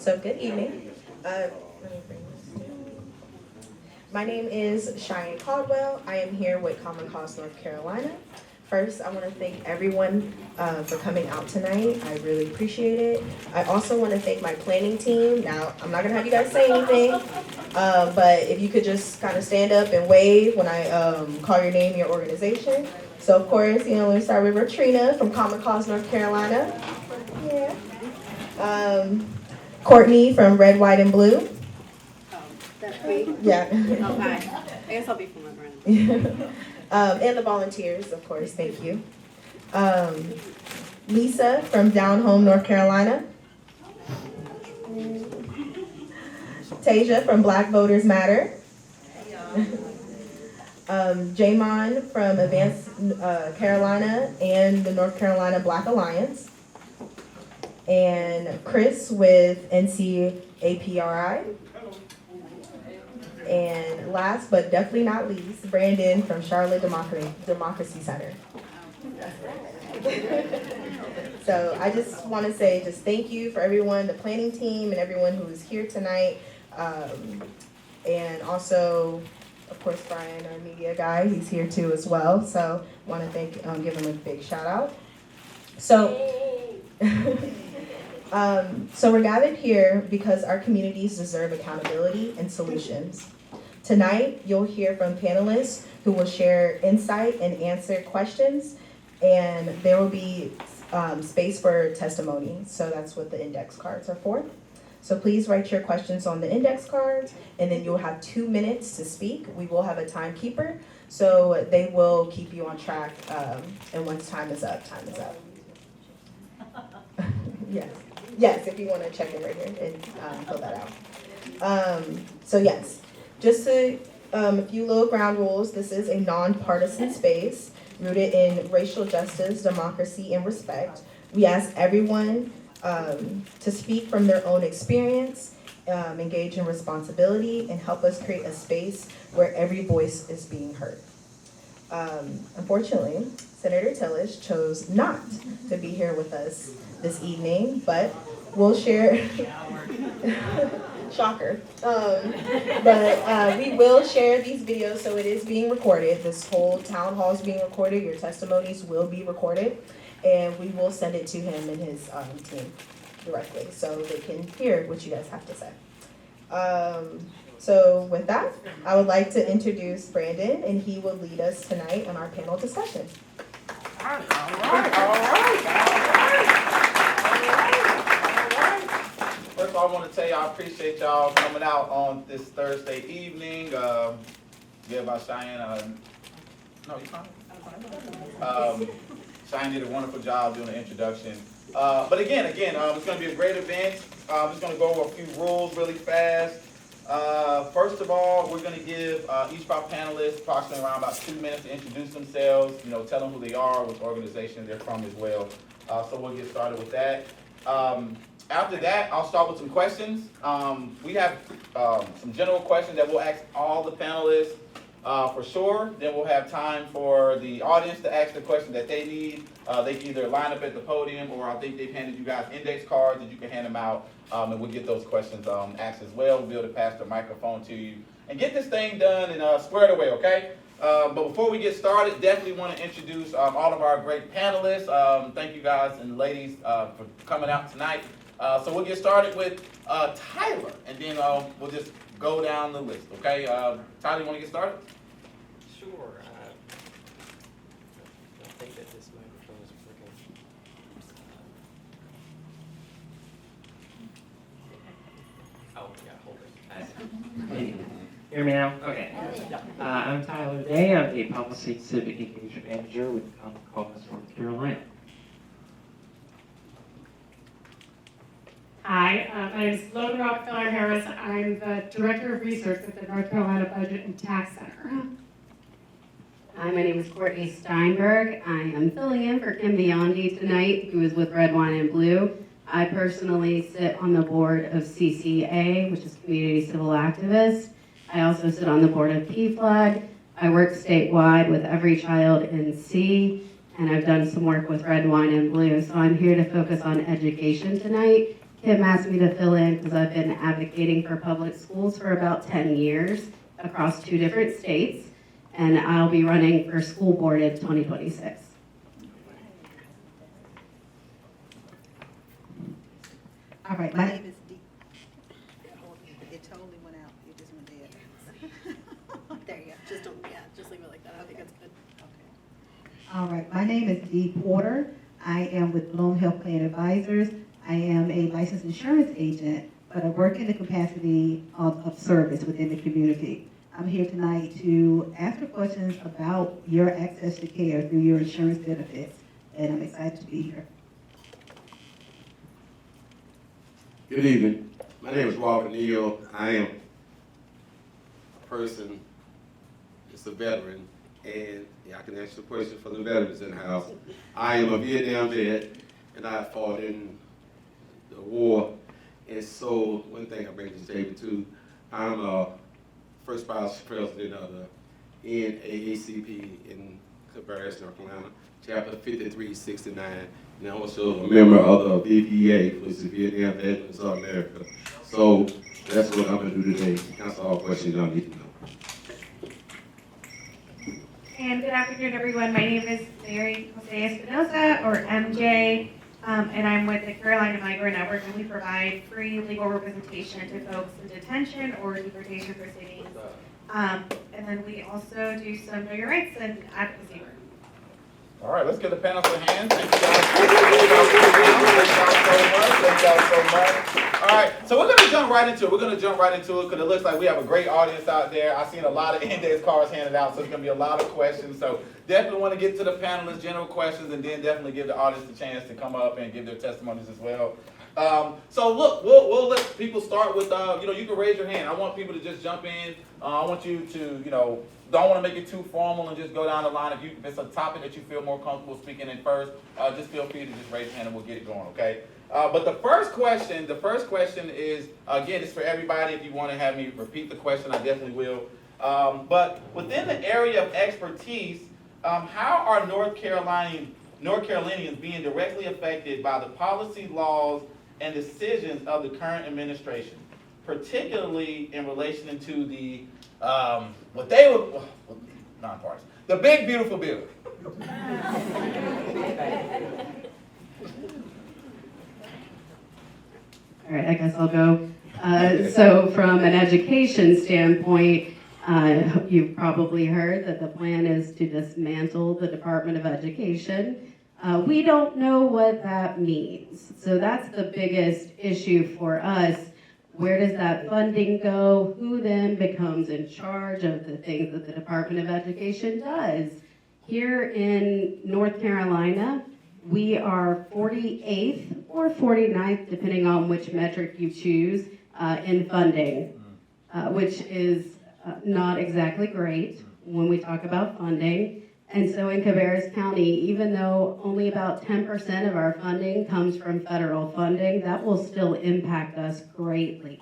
So good evening. Let me bring this down. My name is Cheyenne Caldwell. I am here with Common Cause North Carolina. First, I want to thank everyone for coming out tonight. I really appreciate it. I also want to thank my planning team. Now, I'm not going to have you guys say anything, but if you could just kind of stand up and wave when I call your name, your organization. So, of course, let me start with Ratrina from Common Cause North Carolina. Yeah. Courtney from Red, White, and Blue. Oh, that's me? Yeah. Oh, hi. I guess I'll be from my brand. And the volunteers, of course, thank you. Lisa from Down Home, North Carolina. Tasia from Black Voters Matter. Jamon from Advanced Carolina and the North Carolina Black Alliance. And Chris with NCAPRI. And last but definitely not least, Brandon from Charlotte Democracy Center. So I just want to say just thank you for everyone, the planning team and everyone who is here tonight. And also, of course, Brian, our media guy, he's here too as well. So I want to give him a big shout out. So, so we're gathered here because our communities deserve accountability and solutions. Tonight, you'll hear from panelists who will share insight and answer questions, and there will be space for testimony. So that's what the index cards are for. So please write your questions on the index cards, and then you'll have 2 minutes to speak. We will have a timekeeper, so they will keep you on track, and once time is up, time is up. Yes, if you want to check it right here and fill that out. So yes, just a few little ground rules. This is a nonpartisan space rooted in racial justice, democracy, and respect. We ask everyone to speak from their own experience, engage in responsibility, and help us create a space where every voice is being heard. Unfortunately, Senator Tillich chose not to be here with us this evening, but we'll share, shocker, but we will share these videos, so it is being recorded. This whole town hall is being recorded. Your testimonies will be recorded, and we will send it to him and his team directly, so they can hear what you guys have to say. So with that, I would like to introduce Brandon, and he will lead us tonight on our panel discussion. All right. First of all, I want to tell you I appreciate y'all coming out on this Thursday evening. By Cheyenne. No, you fine. Cheyenne did a wonderful job doing the introduction. But again, it's going to be a great event. I'm just going to go over a few rules really fast. First of all, we're going to give each of our panelists approximately around about 2 minutes to introduce themselves, tell them who they are, which organization they're from as well. So we'll get started with that. After that, I'll start with some questions. We have some general questions that we'll ask all the panelists for sure. Then we'll have time for the audience to ask the question that they need. They can either line up at the podium, or I think they've handed you guys index cards that you can hand them out, and we'll get those questions asked as well. We'll be able to pass the microphone to you and get this thing done and squared away, okay? But before we get started, definitely want to introduce all of our great panelists. Thank you guys and ladies for coming out tonight. So we'll get started with Tyler, and then we'll just go down the list, okay? Tyler, you want to get started? Sure. I think that this microphone is working. Oh, yeah, hold it. Can you hear me now? Okay. I'm Tyler Day. I'm the Policy and Civic Engagement Manager with the Common Cause North Carolina. Hi, my name is Sloan Rockefeller Harris. I'm the Director of Research at the North Carolina Budget and Tax Center. Hi, my name is Courtney Steinberg. I am filling in for Kim Biondi tonight, who is with Red, Wine, and Blue. I personally sit on the board of CCA, which is Community Civil Activists. I also sit on the board of PFLAG. I work statewide with Every Child in C, and I've done some work with Red, Wine, and Blue. So I'm here to focus on education tonight Kim asked me to fill in because I've been advocating for public schools for about 10 years across 2 different states, and I'll be running for school board in 2026. All right, my name is Dee. It totally went out, it just went dead. There you go. Just don't, yeah, just leave it like that. I think that's good. All right, my name is Dee Porter. I am with Bloom Health Plan Advisors. I am a licensed insurance agent, but I work in the capacity of service within the community. I'm here tonight to answer questions about your access to care through your insurance benefits, and I'm excited to be here. Good evening. My name is Robert Neal. I am a person that's a veteran, and I can answer the question for the veterans in the house. I am a Vietnam vet, and I fought in the war. And so, one thing I bring to the table too, I'm a first vice president of the NAACP in Cabarrus, North Carolina, chapter 5369. And I'm also a member of the VPA, which is Vietnam Veterans of America. So that's what I'm gonna do today, answer all questions y'all need to know. And good afternoon, everyone. My name is Mary Jose Espinosa, or MJ, and I'm with the Carolina Migrant Network, and we provide free legal representation to folks in detention or deportation proceedings. And then we also do some know your rights and advocacy work. All right, let's give the panel some hands. Thank you guys. Thank y'all so much. All right, so we're gonna jump right into it. Because it looks like we have a great audience out there. I've seen a lot of index cards handed out, so it's gonna be a lot of questions. So definitely want to get to the panelists, general questions, and then definitely give the audience the chance to come up and give their testimonies as well. So look, we'll let people start with, you can raise your hand. I want people to just jump in. I want you to, don't want to make it too formal and just go down the line. If it's a topic that you feel more comfortable speaking in first, just feel free to just raise your hand and we'll get it going, okay? But the first question is, again, it's for everybody. If you want to have me repeat the question, I definitely will. But within the area of expertise, how are North Carolinians being directly affected by the policy, laws, and decisions of the current administration, particularly in relation to the nonpartisan, the big beautiful bill? All right, I guess I'll go. So from an education standpoint, you've probably heard that the plan is to dismantle the Department of Education. We don't know what that means. So that's the biggest issue for us. Where does that funding go? Who then becomes in charge of the things that the Department of Education does? Here in North Carolina, we are 48th or 49th, depending on which metric you choose, in funding, which is not exactly great when we talk about funding. And so in Cabarrus County, even though only about 10% of our funding comes from federal funding, that will still impact us greatly.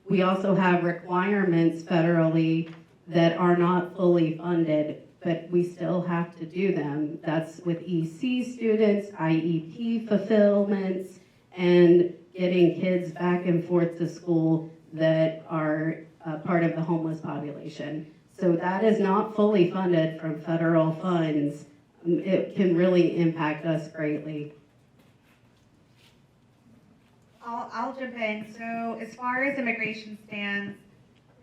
We also have requirements federally that are not fully funded, but we still have to do them. That's with EC students, IEP fulfillments, and getting kids back and forth to school that are part of the homeless population. So that is not fully funded from federal funds. It can really impact us greatly. I'll jump in. So as far as immigration stands,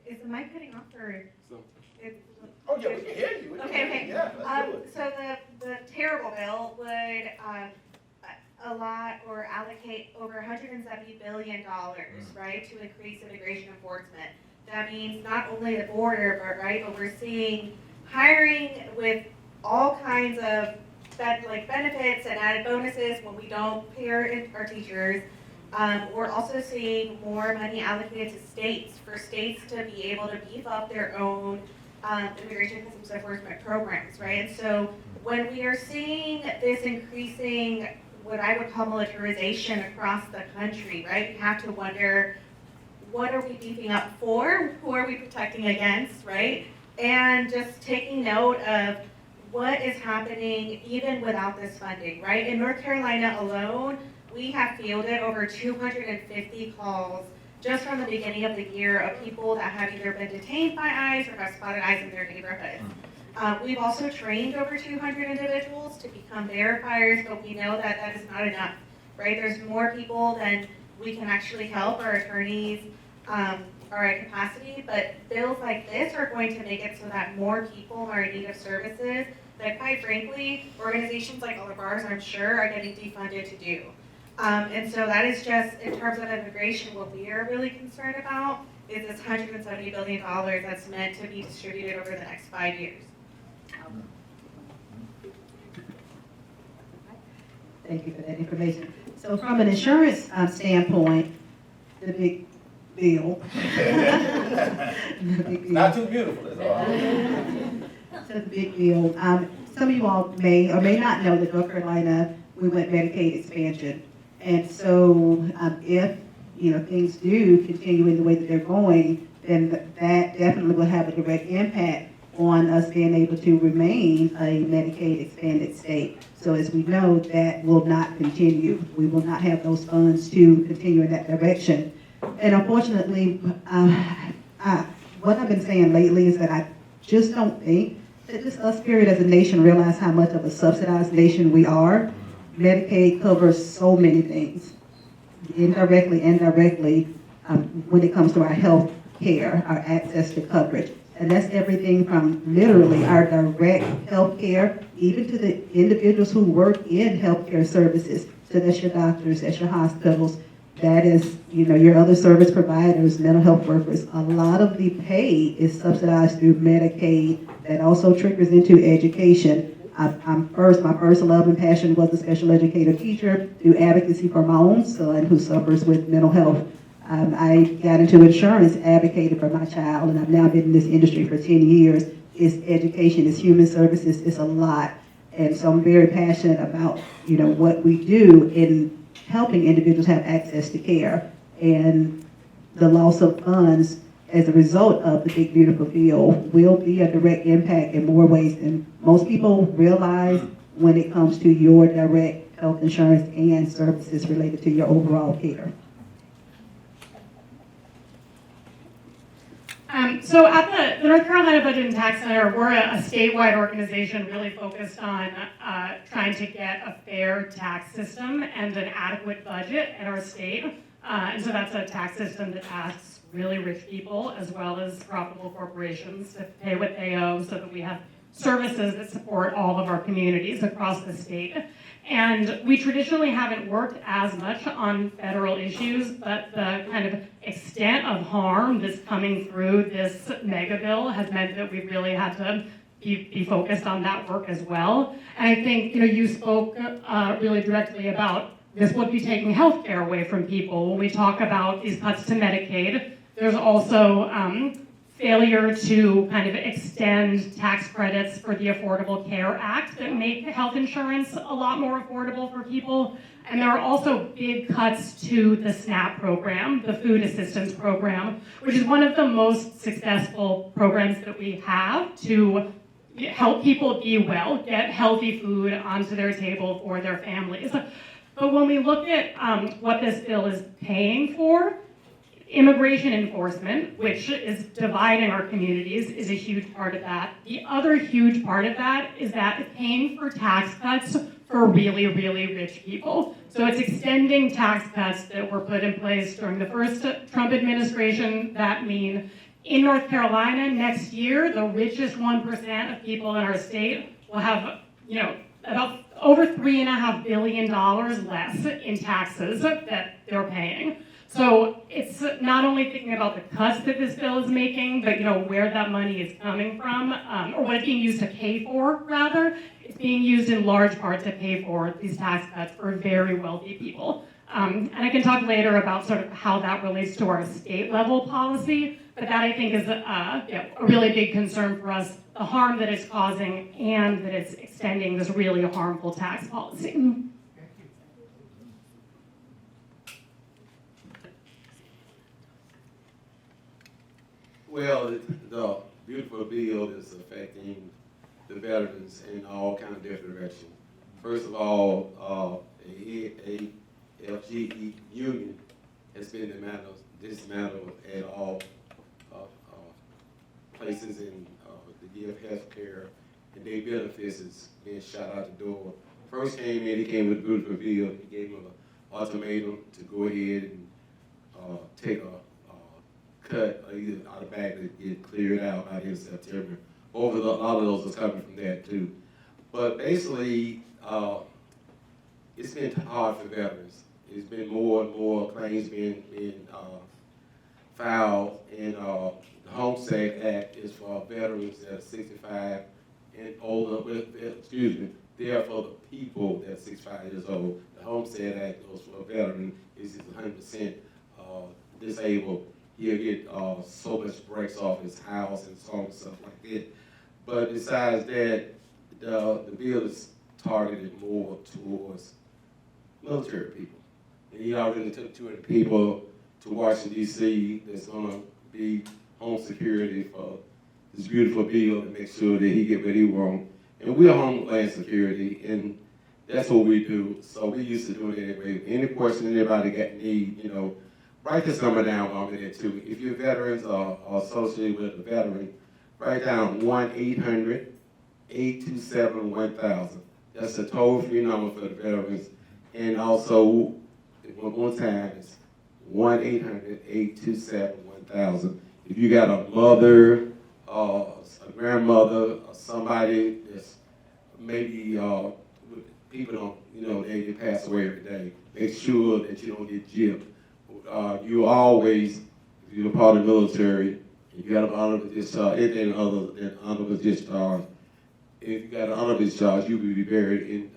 is the mic cutting off or? Oh yeah, we can hear you. Okay. Yeah, let's do it. So the terrible bill would allot or allocate over $170 billion, right, to increase immigration enforcement. That means not only the border, but right, overseeing hiring with all kinds of benefits and added bonuses when we don't pay our teachers. We're also seeing more money allocated to states for states to be able to beef up their own immigration customs enforcement programs, right? And so when we are seeing this increasing, what I would call militarization across the country, right? We have to wonder, what are we beefing up for? Who are we protecting against, right? And just taking note of what is happening even without this funding, right? In North Carolina alone, we have fielded over 250 calls just from the beginning of the year of people that have either been detained by ICE or have spotted ICE in their neighborhoods. We've also trained over 200 individuals to become verifiers, but we know that that is not enough, right? There's more people than we can actually help. Our attorneys are at capacity, but bills like this are going to make it so that more people are in need of services that, quite frankly, organizations like all of ours, I'm sure, are getting defunded to do. And so that is just, in terms of immigration, what we are really concerned about is this $170 billion that's meant to be distributed over the next 5 years. Thank you for that information. So from an insurance standpoint, the big bill. The big bill. Not too beautiful, is all. So the big deal. Some of you all may or may not know that North Carolina, we went Medicaid expansion. And so if, things do continue in the way that they're going, then that definitely will have a direct impact on us being able to remain a Medicaid expanded state. So as we know, that will not continue. We will not have those funds to continue in that direction. And unfortunately, what I've been saying lately is that I just don't think that just us, period, as a nation realize how much of a subsidized nation we are. Medicaid covers so many things, indirectly and directly, when it comes to our health care, our access to coverage. And that's everything from literally our direct health care, even to the individuals who work in healthcare services. So that's your doctors, that's your hospitals, that is, your other service providers, mental health workers. A lot of the pay is subsidized through Medicaid. That also triggers into education. My first love and passion was a special educator teacher through advocacy for my own son who suffers with mental health. I got into insurance, advocated for my child, and I've now been in this industry for 10 years. It's education, it's human services, it's a lot. And so I'm very passionate about, what we do in helping individuals have access to care. And the loss of funds as a result of the big beautiful bill will be a direct impact in more ways than most people realize when it comes to your direct health insurance and services related to your overall care. So at the North Carolina Budget and Tax Center, we're a statewide organization really focused on trying to get a fair tax system and an adequate budget in our state. And so that's a tax system that asks really rich people as well as profitable corporations to pay what they owe so that we have services that support all of our communities across the state. And we traditionally haven't worked as much on federal issues, but the kind of extent of harm that's coming through this mega bill has meant that we've really had to be focused on that work as well. And I think, you spoke really directly about this would be taking health care away from people. When we talk about these cuts to Medicaid, there's also failure to kind of extend tax credits for the Affordable Care Act that make health insurance a lot more affordable for people. And there are also big cuts to the SNAP program, the food assistance program, which is one of the most successful programs that we have to help people be well, get healthy food onto their table for their families. But when we look at what this bill is paying for, immigration enforcement, which is dividing our communities, is a huge part of that. The other huge part of that is that it's paying for tax cuts for really, really rich people. So it's extending tax cuts that were put in place during the first Trump administration that mean in North Carolina next year, the richest 1% of people in our state will have, about over $3.5 billion less in taxes that they're paying. So it's not only thinking about the cuts that this bill is making, but where that money is coming from, or what it's being used to pay for, rather. It's being used in large part to pay for these tax cuts for very wealthy people. And I can talk later about sort of how that relates to our state level policy, but that I think is a really big concern for us, the harm that it's causing and that it's extending this really harmful tax policy. Well, the beautiful bill is affecting the veterans in all kind of different directions. First of all, a FGE union has been dismantled at all places in to give health care, and their benefits is being shot out the door. First came in, he came with a beautiful bill. He gave him an ultimatum to go ahead and take a cut either out of back to get cleared out in September. A lot of those are coming from that too. But basically, it's been hard for veterans. It's been more and more claims being filed, and the Homestead Act is for veterans that are 65 and older. They are for the people that are 65 years old. The Homestead Act goes for a veteran is 100% disabled. He'll get so much breaks off his house and so on and stuff like that. But besides that, the bill is targeted more towards military people. And he already took 200 people to Washington, D.C. that's going to be home security for this beautiful bill to make sure that he get what he wants. And we're Homeland Security, and that's what we do. So we used to do it anyway. Any question anybody need, write this number down on me there too. If you're veterans or associated with a veteran, write down 1-800-827-1000. That's a toll-free number for the veterans. And also, one more time, it's 1-800-827-1000. If you got a mother, a grandmother, or somebody that's maybe people don't, they pass away every day. Make sure that you don't get gypped. You always, if you're a part of the military, if you got an honorable discharge, anything other than honorable discharge, if you got an honorable discharge, you will be buried in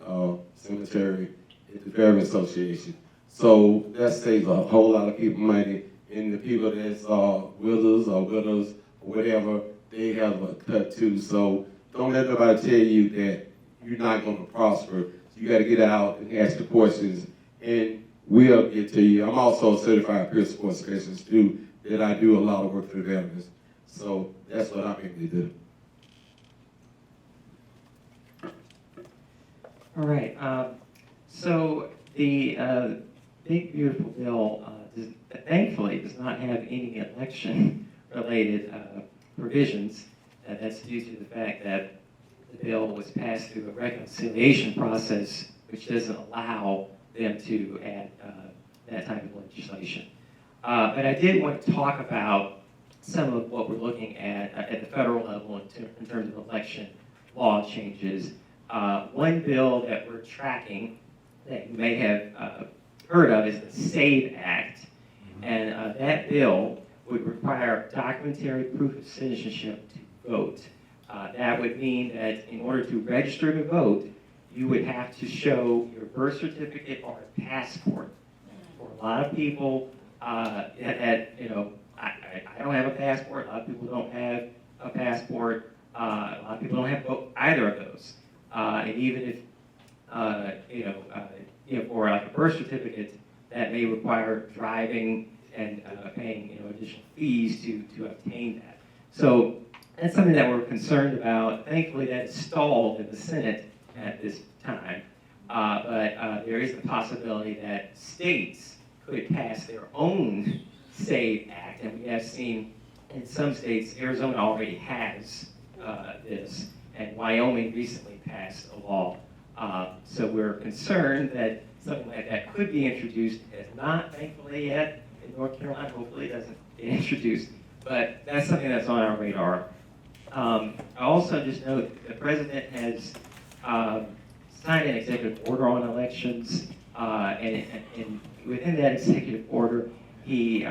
cemetery at the Veterans Association. So that saves a whole lot of people money, and the people that's widows or widows or whatever, they have a cut too. So don't let nobody tell you that you're not going to prosper. You got to get out and ask the questions, and we'll get to you. I'm also a certified peer support specialist too, that I do a lot of work for the veterans. So that's what I'm able to do. All right. So the big beautiful bill thankfully does not have any election-related provisions. That's due to the fact that the bill was passed through a reconciliation process, which doesn't allow them to add that type of legislation. But I did want to talk about some of what we're looking at the federal level in terms of election law changes. One bill that we're tracking that you may have heard of is the SAVE Act. And that bill would require documentary proof of citizenship to vote. That would mean that in order to register to vote, you would have to show your birth certificate or a passport. For a lot of people, I don't have a passport. A lot of people don't have a passport. A lot of people don't have either of those. And even if, for like a birth certificate, that may require driving and paying, additional fees to obtain that. So that's something that we're concerned about. Thankfully, that's stalled in the Senate at this time. But there is the possibility that states could pass their own SAVE Act, and we have seen in some states, Arizona already has this, and Wyoming recently passed a law. So we're concerned that something like that could be introduced. It has not, thankfully, yet in North Carolina. Hopefully it doesn't get introduced, but that's something that's on our radar. I also just note the president has signed an executive order on elections, and within that executive order, he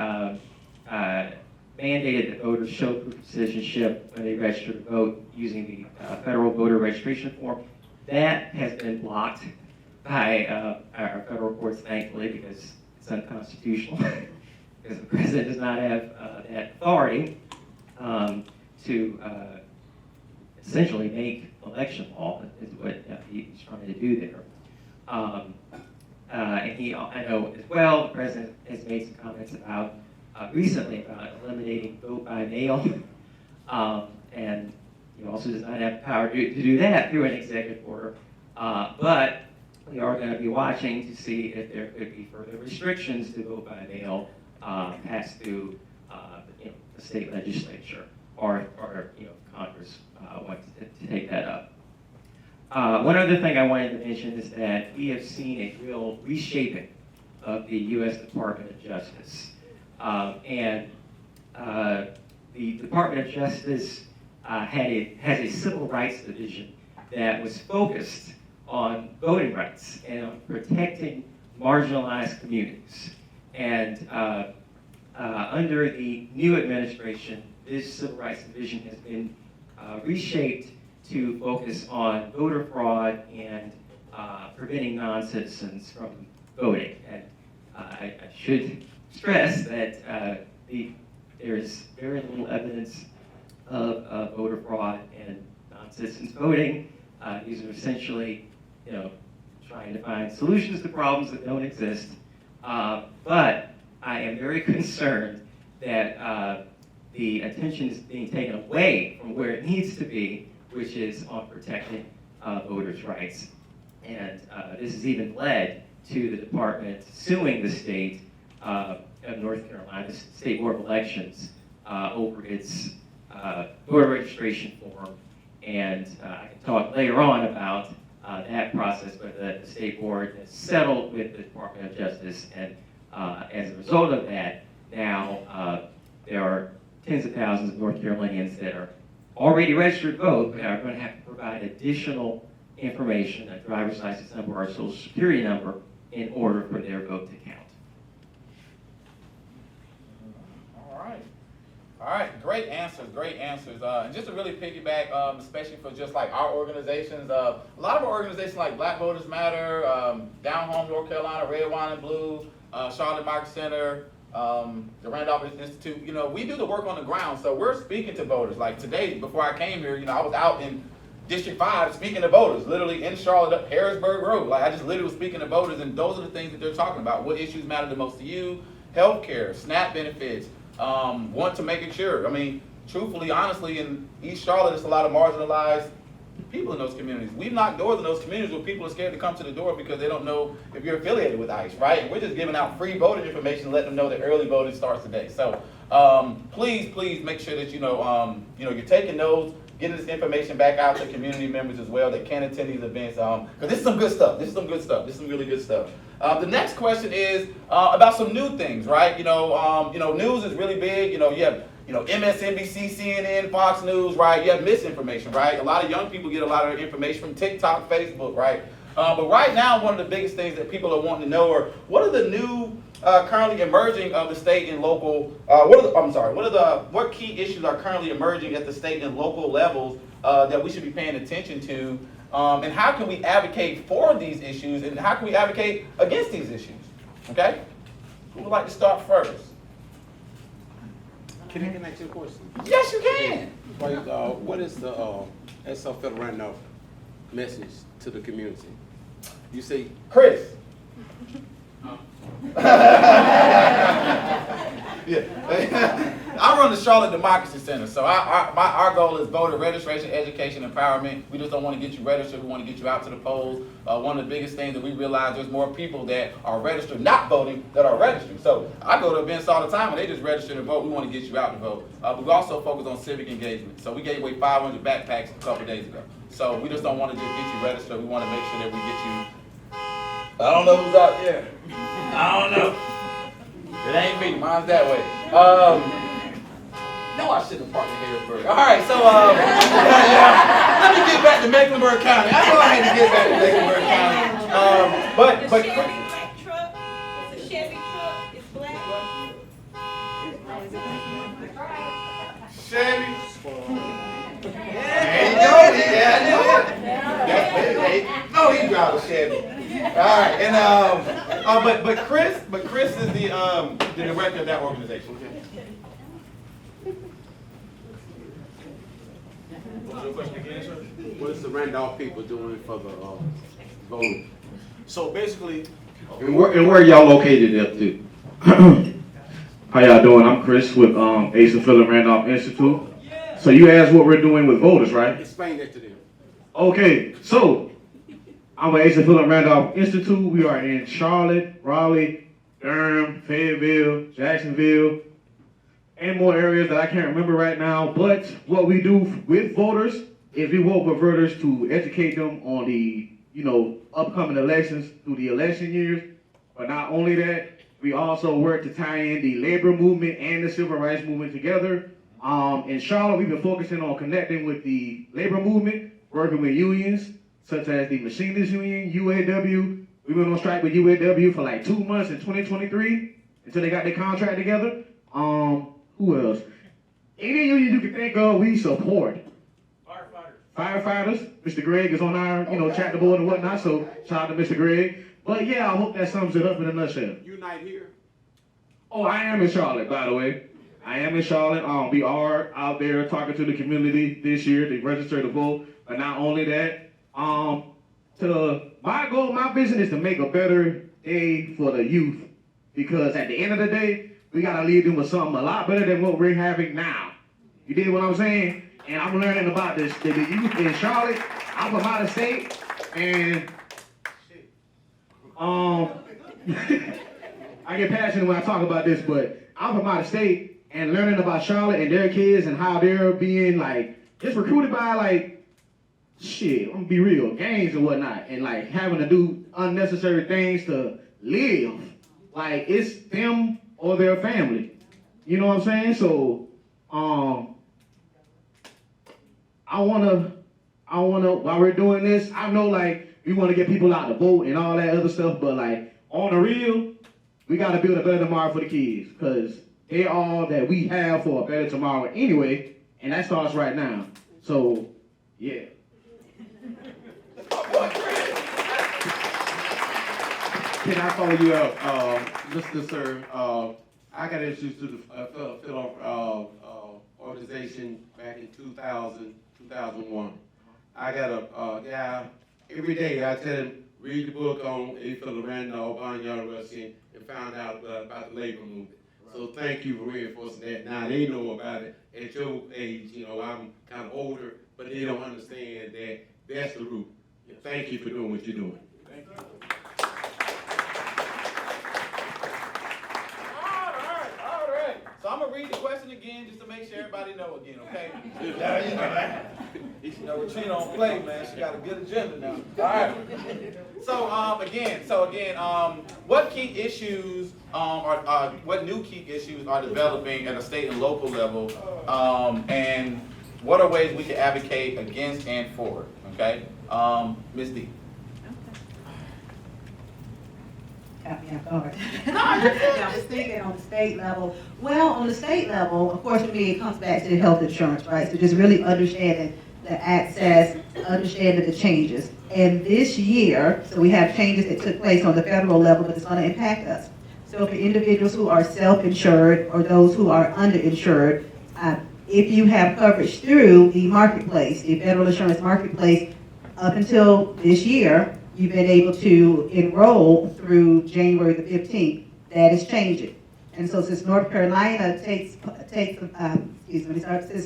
mandated that voters show proof of citizenship when they register to vote using the federal voter registration form. That has been blocked by our federal courts, thankfully, because it's unconstitutional, because the president does not have that authority to essentially make election law, is what he's trying to do there. And I know as well, the president has made some comments about recently about eliminating vote by mail, and he also does not have the power to do that through an executive order. But we are going to be watching to see if there could be further restrictions to vote by mail passed through the state legislature or Congress wants to take that up. One other thing I wanted to mention is that we have seen a real reshaping of the U.S. Department of Justice. The Department of Justice has a civil rights division that was focused on voting rights and on protecting marginalized communities. And under the new administration, this civil rights division has been reshaped to focus on voter fraud and preventing non-citizens from voting. And I should stress that there is very little evidence of voter fraud and non-citizens voting. These are essentially, trying to find solutions to problems that don't exist. But I am very concerned that the attention is being taken away from where it needs to be, which is on protecting voters' rights. And this has even led to the department suing the state of North Carolina, the State Board of Elections, over its voter registration form. And I can talk later on about that process, but the State Board has settled with the Department of Justice, and as a result of that, now there are tens of thousands of North Carolinians that are already registered to vote, but are going to have to provide additional information, a driver's license number or social security number, in order for their vote to count. All right, great answers, great answers. And just to really piggyback, especially for just like our organizations, a lot of our organizations like Black Voters Matter, Down Home North Carolina, Red, Wine, and Blue, Charlotte Market Center, the Randolph Institute, we do the work on the ground. So we're speaking to voters. Like today, before I came here, I was out in District 5 speaking to voters, literally in Charlotte, up Harrisburg Road. Like I just literally was speaking to voters, and those are the things that they're talking about. What issues matter the most to you? Healthcare, SNAP benefits, want to make it sure. I mean, truthfully, honestly, in East Charlotte, there's a lot of marginalized people in those communities. We've knocked doors in those communities where people are scared to come to the door because they don't know if you're affiliated with ICE, right? And we're just giving out free voting information to let them know that early voting starts today. So please make sure that you're taking notes, getting this information back out to community members as well that can attend these events. Because this is some good stuff. This is some really good stuff. The next question is about some new things, right? News is really big. You have MSNBC, CNN, Fox News, right? You have misinformation, right? A lot of young people get a lot of information from TikTok, Facebook, right? But right now, one of the biggest things that people are wanting to know are what are the new currently emerging of the state and local. What key issues are currently emerging at the state and local levels that we should be paying attention to, and how can we advocate for these issues, and how can we advocate against these issues? Okay, who would like to start first? Can I ask you a question? Yes, you can. What is the SL Federal Randolph message to the community? You say, Chris. Yeah. I run the Charlotte Democracy Center, so our goal is voter registration, education, empowerment. We just don't want to get you registered. We want to get you out to the polls. One of the biggest things that we realize, there's more people that are registered not voting that are registered. So I go to events all the time and they just register to vote. We want to get you out to vote. But we also focus on civic engagement. So we gave away 500 backpacks a couple days ago. So we just don't want to just get you registered. We want to make sure that we get you. I don't know who's out there. I don't know. It ain't me. Mine's that way. No, I shouldn't have parked in Harrisburg. All right, so let me get back to Mecklenburg County. I know I had to get back to Mecklenburg County. But Chevy black truck. It's a Chevy truck. It's black. Chevy. There you go. Yeah, no, he drives a Chevy. All right, and but Chris is the director of that organization. what is the Randolph people doing for the voting? So basically, And where y'all located at too? How y'all doing? I'm Chris with Ace and Philip Randolph Institute. So you asked what we're doing with voters, right? Explain that to them. Okay, so I'm with Asa Philip Randolph Institute. We are in Charlotte, Raleigh, Durham, Fayetteville, Jacksonville, and more areas that I can't remember right now. But what we do with voters is we work with voters to educate them on the, upcoming elections through the election years. But not only that, we also work to tie in the labor movement and the civil rights movement together. In Charlotte, we've been focusing on connecting with the labor movement, working with unions such as the Machinists Union, UAW. We went on strike with UAW for like 2 months in 2023 until they got their contract together. Who else? Any union you can think of, we support. Firefighters. Mr. Greg is on our, chat board and whatnot, so shout out to Mr. Greg. But yeah, I hope that sums it up in a nutshell. Unite here. Oh, I am in Charlotte, by the way. I am in Charlotte. We are out there talking to the community this year to register to vote. But not only that, my goal, my vision is to make a better day for the youth. Because at the end of the day, we gotta leave them with something a lot better than what we're having now. You dig what I'm saying? And I'm learning about this, the youth in Charlotte. I'm from out of state, and I get passionate when I talk about this, but I'm from out of state and learning about Charlotte and their kids and how they're being just recruited by I'm gonna be real, gangs and whatnot, and having to do unnecessary things to live. It's them or their family. You know what I'm saying? So, I wanna, while we're doing this, I know we wanna get people out to vote and all that other stuff, but on the real, we gotta build a better tomorrow for the kids, cause they're all that we have for a better tomorrow anyway, and that starts right now. So, yeah. Can I follow you up, Mr. Sir? I got introduced to the Philip organization back in 2001. I got a guy, every day I tell him, read the book on A. Philip Randolph, Barnyard Ruskin, and found out about the labor movement. So thank you for reinforcing that. Now they know about it. At your age, I'm kind of older, but they don't understand that that's the root. Thank you for doing what you're doing. Thank you. All right. So I'm gonna read the question again just to make sure everybody know again, okay? You know, Regina don't play, man. She got a good agenda now. All right. So again, what key issues what new key issues are developing at a state and local level, and what are ways we can advocate against and for? Okay, Ms. D. Got me off guard. I was thinking on the state level. Well, on the state level, of course, for me, it comes back to the health insurance, right? So just really understanding the access, understanding the changes. And this year, so we have changes that took place on the federal level, but it's going to impact us. So for individuals who are self-insured or those who are underinsured, if you have coverage through the marketplace, the federal insurance marketplace, up until this year, you've been able to enroll through January the 15th. That is changing. And so since North Carolina since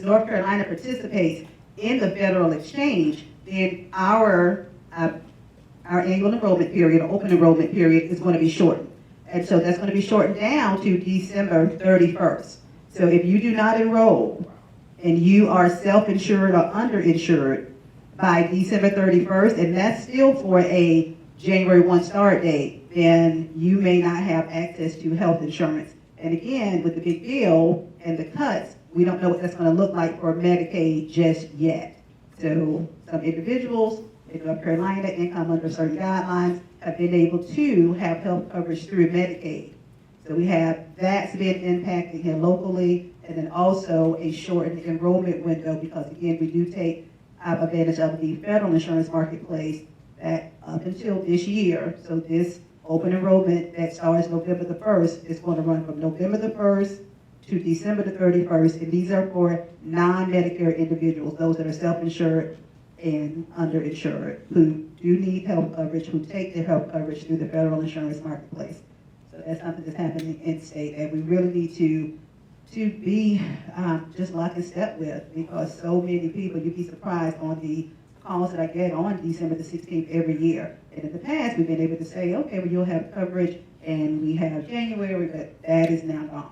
North Carolina participates in the federal exchange, then our annual enrollment period, or open enrollment period, is going to be shortened. And so that's going to be shortened down to December 31st. So if you do not enroll and you are self-insured or underinsured by December 31st, and that's still for a January 1 start date, then you may not have access to health insurance. And again, with the big bill and the cuts, we don't know what that's going to look like for Medicaid just yet. So some individuals in North Carolina, income under certain guidelines, have been able to have health coverage through Medicaid. So we have that's been impacting here locally, and then also a shortened enrollment window, because again, we do take advantage of the federal insurance marketplace that up until this year. So this open enrollment that starts November the 1st is going to run from November the 1st to December the 31st, and these are for non-Medicare individuals, those that are self-insured and underinsured, who do need health coverage, who take their health coverage through the federal insurance marketplace. So that's something that's happening in state, and we really need to be just lock in step with, because so many people, you'd be surprised on the calls that I get on December the 16th every year. And in the past, we've been able to say, okay, well, you'll have coverage, and we have January, but that is now gone.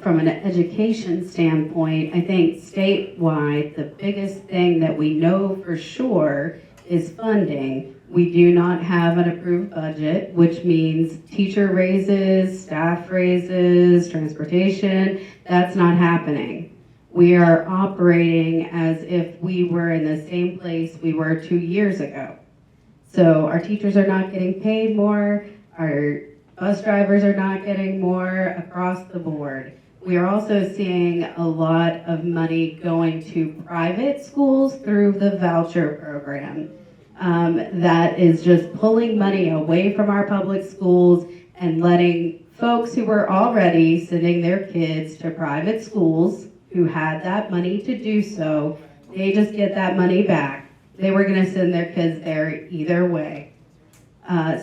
From an education standpoint, I think statewide, the biggest thing that we know for sure is funding. We do not have an approved budget, which means teacher raises, staff raises, transportation, that's not happening. We are operating as if we were in the same place we were 2 years ago. So our teachers are not getting paid more, our bus drivers are not getting more across the board. We are also seeing a lot of money going to private schools through the voucher program. That is just pulling money away from our public schools and letting folks who were already sending their kids to private schools who had that money to do so, they just get that money back. They were going to send their kids there either way.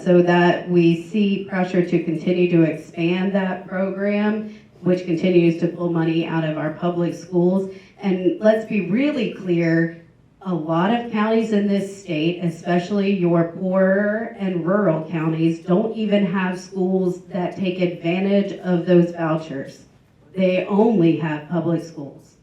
So that we see pressure to continue to expand that program, which continues to pull money out of our public schools. And let's be really clear, a lot of counties in this state, especially your poorer and rural counties, don't even have schools that take advantage of those vouchers. They only have public schools.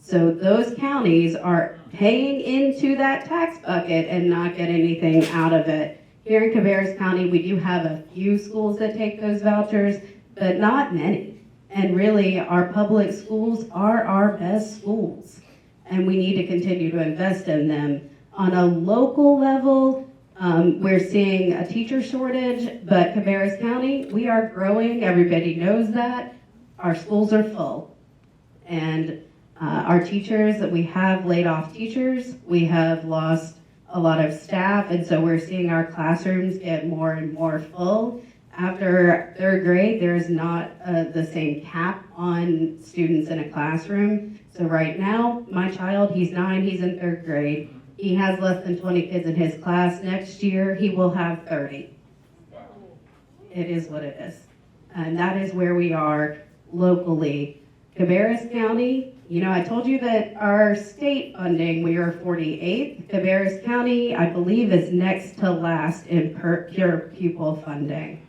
So those counties are paying into that tax bucket and not getting anything out of it. Here in Cabarrus County, we do have a few schools that take those vouchers, but not many. And really, our public schools are our best schools, and we need to continue to invest in them. On a local level, we're seeing a teacher shortage, but Cabarrus County, we are growing. Everybody knows that. Our schools are full. And our teachers, we have laid off teachers. We have lost a lot of staff, and so we're seeing our classrooms get more and more full. After third grade, there's not the same cap on students in a classroom. So right now, my child, he's 9, he's in third grade. He has less than 20 kids in his class. Next year, he will have 30. It is what it is. And that is where we are locally. Cabarrus County, you know, I told you that our state funding, we are 48th. Cabarrus County, I believe, is next to last in per pupil funding.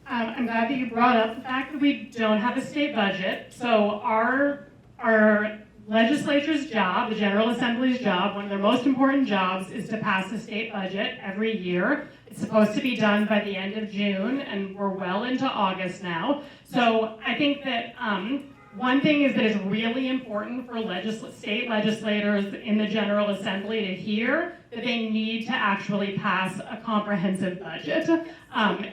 I'm glad that you brought up the fact that we don't have a state budget. So our legislature's job, the General Assembly's job, one of their most important jobs is to pass the state budget every year. It's supposed to be done by the end of June, and we're well into August now. So I think that one thing is that it's really important for state legislators in the General Assembly to hear that they need to actually pass a comprehensive budget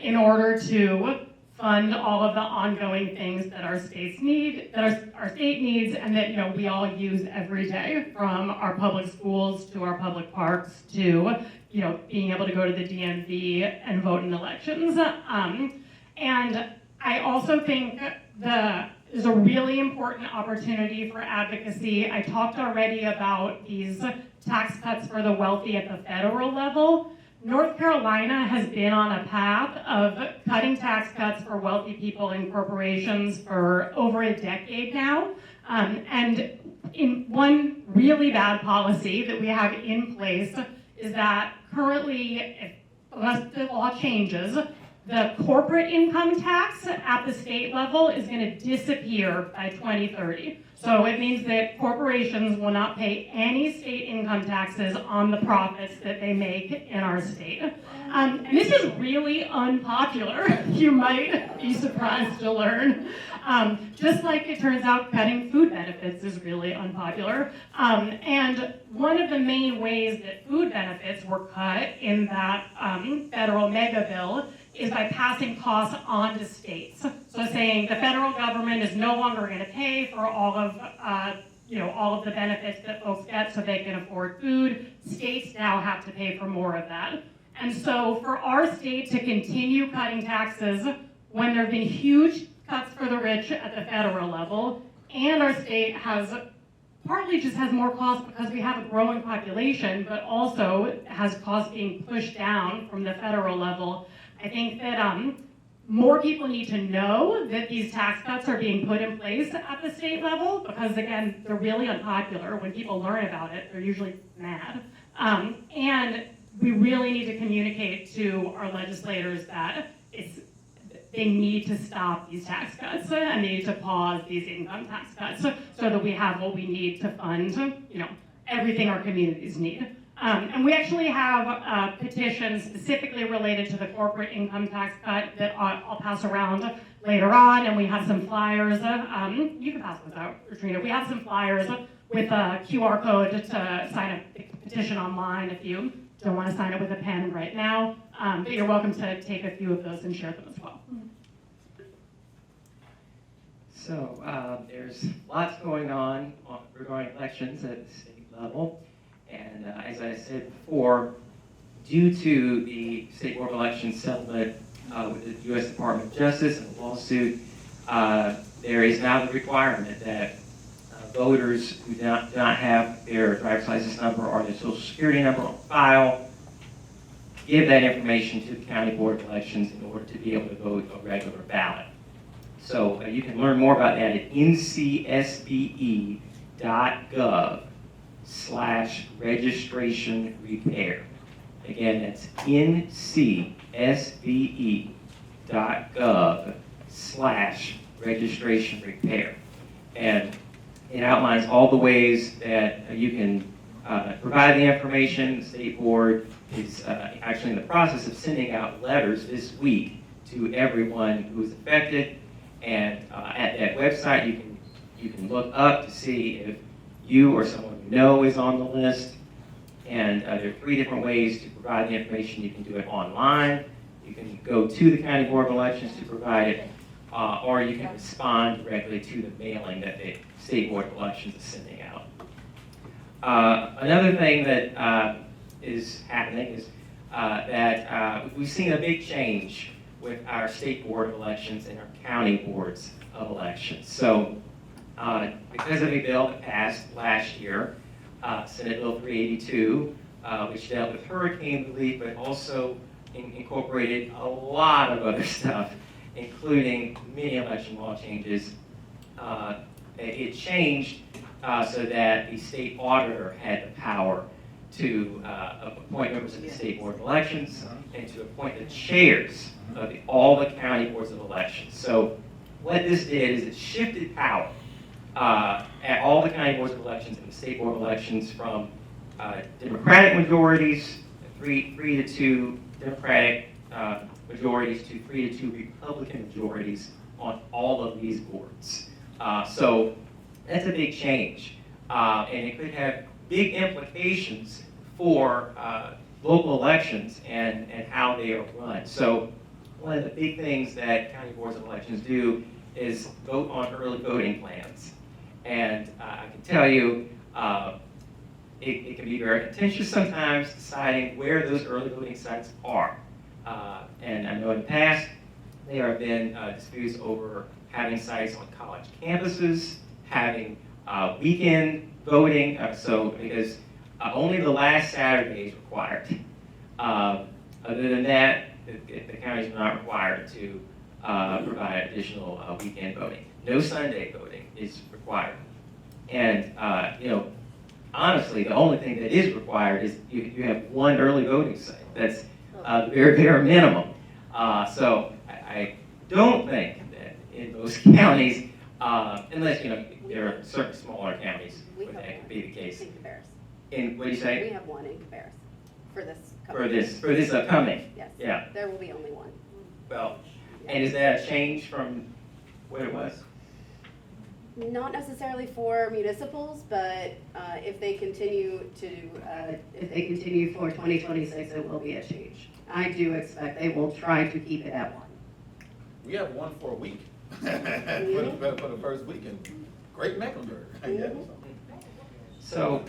in order to fund all of the ongoing things that our states need, that our state needs, and that we all use every day, from our public schools to our public parks to being able to go to the DMV and vote in elections. And I also think there's a really important opportunity for advocacy. I talked already about these tax cuts for the wealthy at the federal level. North Carolina has been on a path of cutting tax cuts for wealthy people and corporations for over a decade now. And in one really bad policy that we have in place is that currently, unless the law changes, the corporate income tax at the state level is going to disappear by 2030. So it means that corporations will not pay any state income taxes on the profits that they make in our state. And this is really unpopular. You might be surprised to learn. Just like it turns out cutting food benefits is really unpopular. And one of the main ways that food benefits were cut in that federal mega bill is by passing costs on to states. So saying the federal government is no longer going to pay for all of the benefits that folks get so they can afford food. States now have to pay for more of that. And so for our state to continue cutting taxes when there have been huge cuts for the rich at the federal level, and our state partly just has more costs because we have a growing population, but also has costs being pushed down from the federal level, I think that more people need to know that these tax cuts are being put in place at the state level, because again, they're really unpopular. When people learn about it, they're usually mad. And we really need to communicate to our legislators that they need to stop these tax cuts and they need to pause these income tax cuts so that we have what we need to fund, everything our communities need. And we actually have a petition specifically related to the corporate income tax cut that I'll pass around later on, and we have some flyers. You can pass those out, Katrina. We have some flyers with a QR code to sign a petition online if you don't want to sign it with a pen right now. But you're welcome to take a few of those and share them as well. So there's lots going on regarding elections at the state level. And as I said before, due to the State Board of Elections settlement with the U.S. Department of Justice and the lawsuit, there is now the requirement that voters who do not have their driver's license number or their social security number on file give that information to the County Board of Elections in order to be able to vote a regular ballot. So you can learn more about that at ncsbe.gov/registration repair. Again, that's ncsbe.gov/registration repair. And it outlines all the ways that you can provide the information. The State Board is actually in the process of sending out letters this week to everyone who is affected. And at that website, you can look up to see if you or someone you know is on the list. And there are 3 different ways to provide the information. You can do it online, you can go to the County Board of Elections to provide it, or you can respond directly to the mailing that the State Board of Elections is sending out. Another thing that is happening is that we've seen a big change with our State Board of Elections and our county boards of elections. So because of a bill that passed last year, Senate Bill 382, which dealt with hurricane relief, but also incorporated a lot of other stuff, including many election law changes. It changed so that the state auditor had the power to appoint members of the State Board of Elections and to appoint the chairs of all the county boards of elections. So what this did is it shifted power at all the county boards of elections and the State Board of Elections from Democratic majorities, 3-2 Democratic majorities, to 3-2 Republican majorities on all of these boards. So that's a big change, and it could have big implications for local elections and how they are run. So one of the big things that county boards of elections do is vote on early voting plans. And I can tell you, it can be very contentious sometimes deciding where those early voting sites are. And I know in the past, there have been disputes over having sites on college campuses, having weekend voting, because only the last Saturday is required. Other than that, the counties are not required to provide additional weekend voting. No Sunday voting is required. And, honestly, the only thing that is required is you have one early voting site. That's the very bare minimum. So I don't think that in most counties, unless, there are certain smaller counties where that could be the case. In Cabarrus. What do you say? We have one in Cabarrus for this. For this upcoming? Yes. Yeah. There will be only one. Well, and is that a change from what it was? Not necessarily for municipals, but if they continue for 2026, it will be a change. I do expect they will try to keep it at 1. We have one for a week, for the first weekend. Great Mecklenburg. Yeah. So,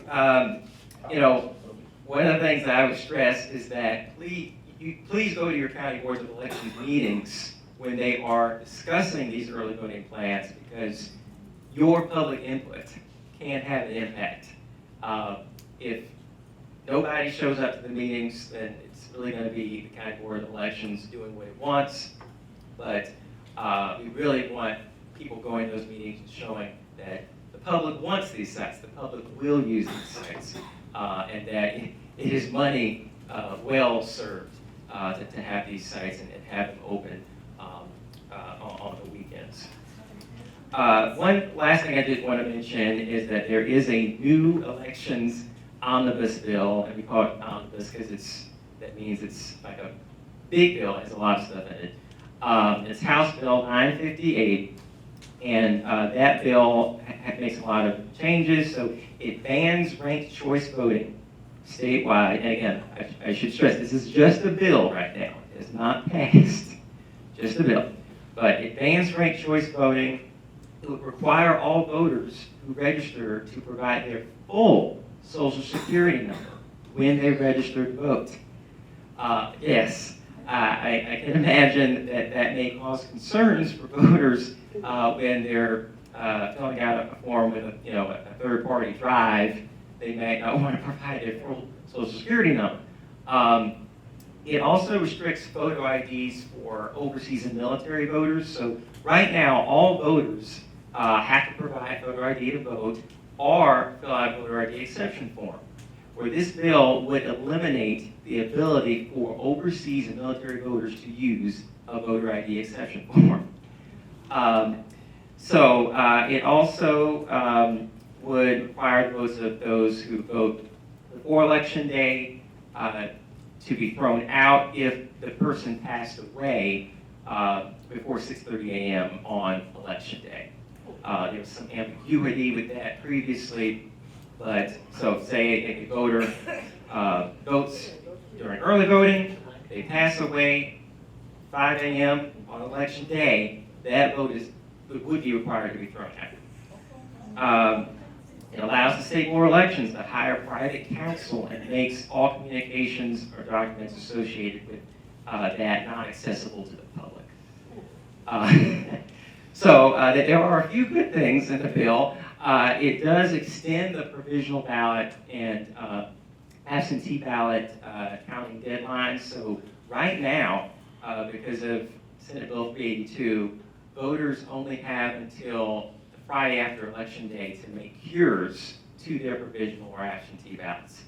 one of the things that I would stress is that please go to your county boards of elections meetings when they are discussing these early voting plans, because your public input can have an impact. If nobody shows up to the meetings, then it's really going to be the county board of elections doing what it wants. But we really want people going to those meetings and showing that the public wants these sites, the public will use these sites, and that it is money well served to have these sites and have them open on the weekends. One last thing I did want to mention is that there is a new elections omnibus bill, and we call it omnibus because that means it's like a big bill, it has a lot of stuff in it. It's House Bill 958, and that bill makes a lot of changes. So it bans ranked choice voting statewide. And again, I should stress, this is just a bill right now. It's not passed, just a bill. But it bans ranked choice voting. It would require all voters who register to provide their full Social Security number when they register to vote. Yes, I can imagine that may cause concerns for voters when they're filling out a form with a third-party drive. They may not want to provide their full Social Security number. It also restricts photo IDs for overseas and military voters. So right now, all voters have to provide photo ID to vote or fill out a voter ID exception form. Where this bill would eliminate the ability for overseas and military voters to use a voter ID exception form. It also would require the votes of those who vote before Election Day to be thrown out if the person passed away before 6:30 a.m. on Election Day. There was some ambiguity with that previously, but so say a voter votes during early voting, they pass away 5 a.m. on Election Day, that vote would be required to be thrown out. It allows the state board elections to hire private counsel and makes all communications or documents associated with that non-accessible to the public. There are a few good things in the bill. It does extend the provisional ballot and absentee ballot counting deadlines. So right now, because of Senate Bill 382, voters only have until the Friday after Election Day to make cures to their provisional or absentee ballots.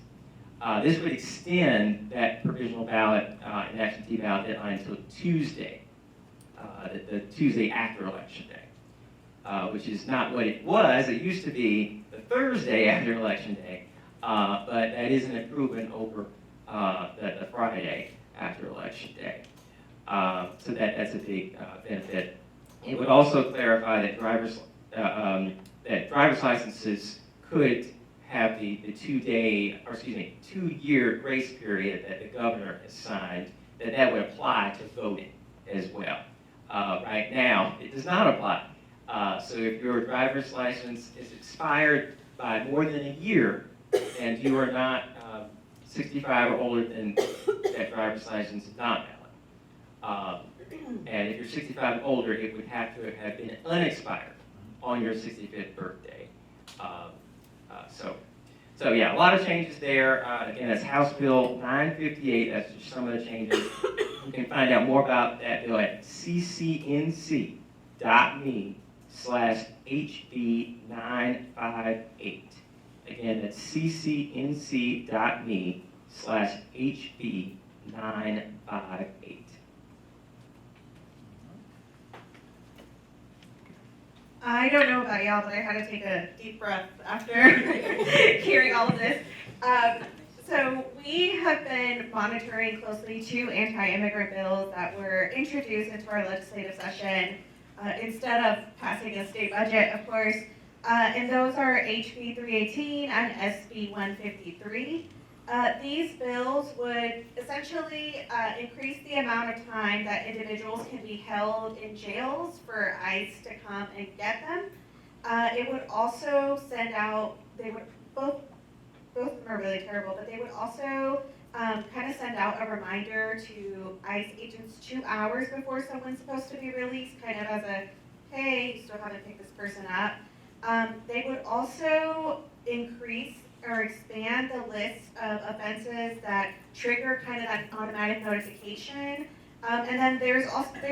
This would extend that provisional ballot and absentee ballot deadline until Tuesday, the Tuesday after Election Day, which is not what it was. It used to be the Thursday after Election Day, but that is an improvement over the Friday after Election Day. So that's a big benefit. It would also clarify that driver's licenses could have the 2-year grace period that the governor has signed, that would apply to voting as well. Right now, it does not apply. So if your driver's license is expired by more than a year and you are not 65 or older, then that driver's license is not valid. And if you're 65 and older, it would have to have been unexpired on your 65th birthday. So yeah, a lot of changes there. Again, that's House Bill 958. That's just some of the changes. You can find out more about that bill at ccnc.me/HB958. Again, that's ccnc.me/HB958. I don't know about y'all, but I had to take a deep breath after hearing all of this. So we have been monitoring closely two anti-immigrant bills that were introduced into our legislative session instead of passing a state budget, of course. And those are HB 318 and SB 153. These bills would essentially increase the amount of time that individuals can be held in jails for ICE to come and get them. It would also send out, both of them are really terrible, but they would also kind of send out a reminder to ICE agents 2 hours before someone's supposed to be released, kind of as a, hey, you still haven't picked this person up. They would also increase or expand the list of offenses that trigger kind of that automatic notification And then there's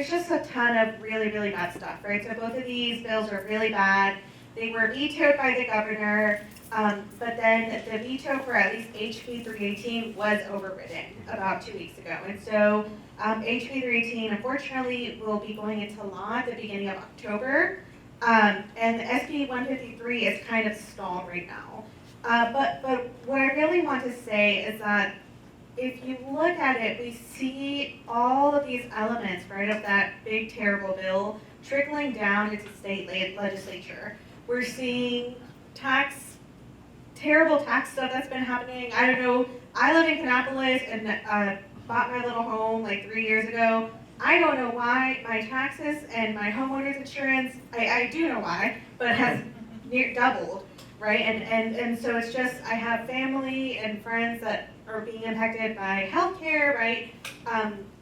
just a ton of really, really bad stuff, right? So both of these bills are really bad. They were vetoed by the governor, but then the veto for at least HB 318 was overridden about 2 weeks ago. And so HB 318, unfortunately, will be going into law at the beginning of October. And the SB 153 is kind of stalled right now. But what I really want to say is that if you look at it, we see all of these elements, right, of that big, terrible bill trickling down into state legislature. We're seeing terrible tax stuff that's been happening. I don't know, I live in Kannapolis and bought my little home like 3 years ago. I don't know why my taxes and my homeowner's insurance, I do know why, but has doubled, right? And so it's just, I have family and friends that are being impacted by healthcare, right?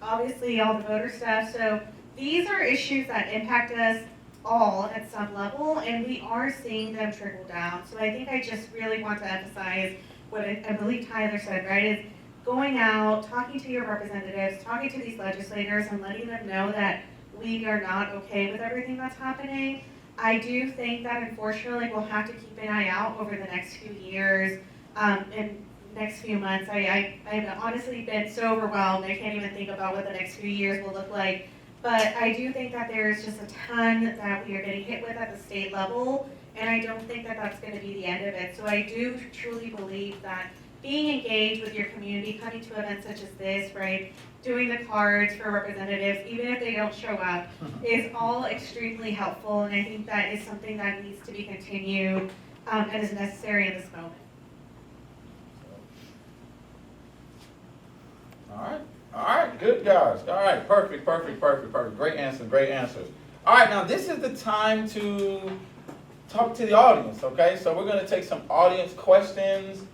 Obviously all the voter stuff. So these are issues that impact us all at some level, and we are seeing them trickle down. So I think I just really want to emphasize what I believe Tyler said, right? Is going out, talking to your representatives, talking to these legislators, and letting them know that we are not okay with everything that's happening. I do think that unfortunately we'll have to keep an eye out over the next few years and next few months. I've honestly been so overwhelmed, I can't even think about what the next few years will look like. But I do think that there's just a ton that we are getting hit with at the state level, and I don't think that that's going to be the end of it. So I do truly believe that being engaged with your community, coming to events such as this, right, doing the cards for representatives, even if they don't show up, is all extremely helpful, and I think that is something that needs to be continued and is necessary in this moment. All right, good guys. All right, perfect. Great answers. All right, now this is the time to talk to the audience, okay? So we're gonna take some audience questions.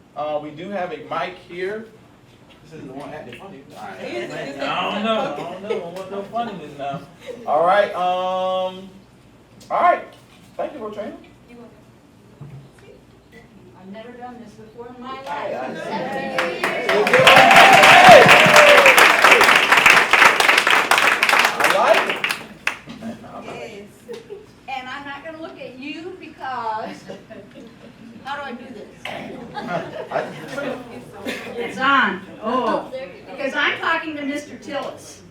We do have a mic here. This is the one acting funny. All right. I don't know. What's no funniness now? All right. Thank you, Rotrina. I've never done this before in my life. I like it. Yes. And I'm not gonna look at you because, how do I do this? It's on. Oh, because I'm talking to Mr. Tillis.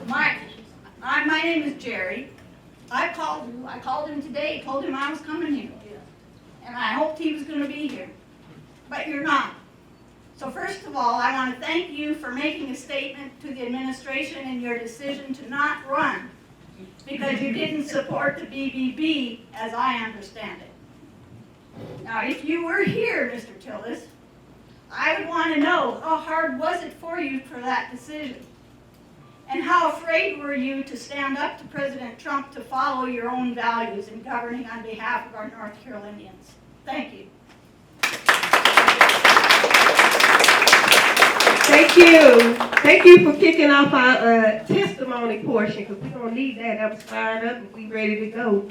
My name is Jerry. I called him today, told him I was coming here. And I hoped he was gonna be here. But you're not. So first of all, I want to thank you for making a statement to the administration in your decision to not run, because you didn't support the BBB, as I understand it. Now, if you were here, Mr. Tillis, I would want to know, how hard was it for you for that decision? And how afraid were you to stand up to President Trump to follow your own values in governing on behalf of our North Carolinians? Thank you. Thank you. Thank you for kicking off our testimony portion, because we're going to need that. I was fired up and we ready to go.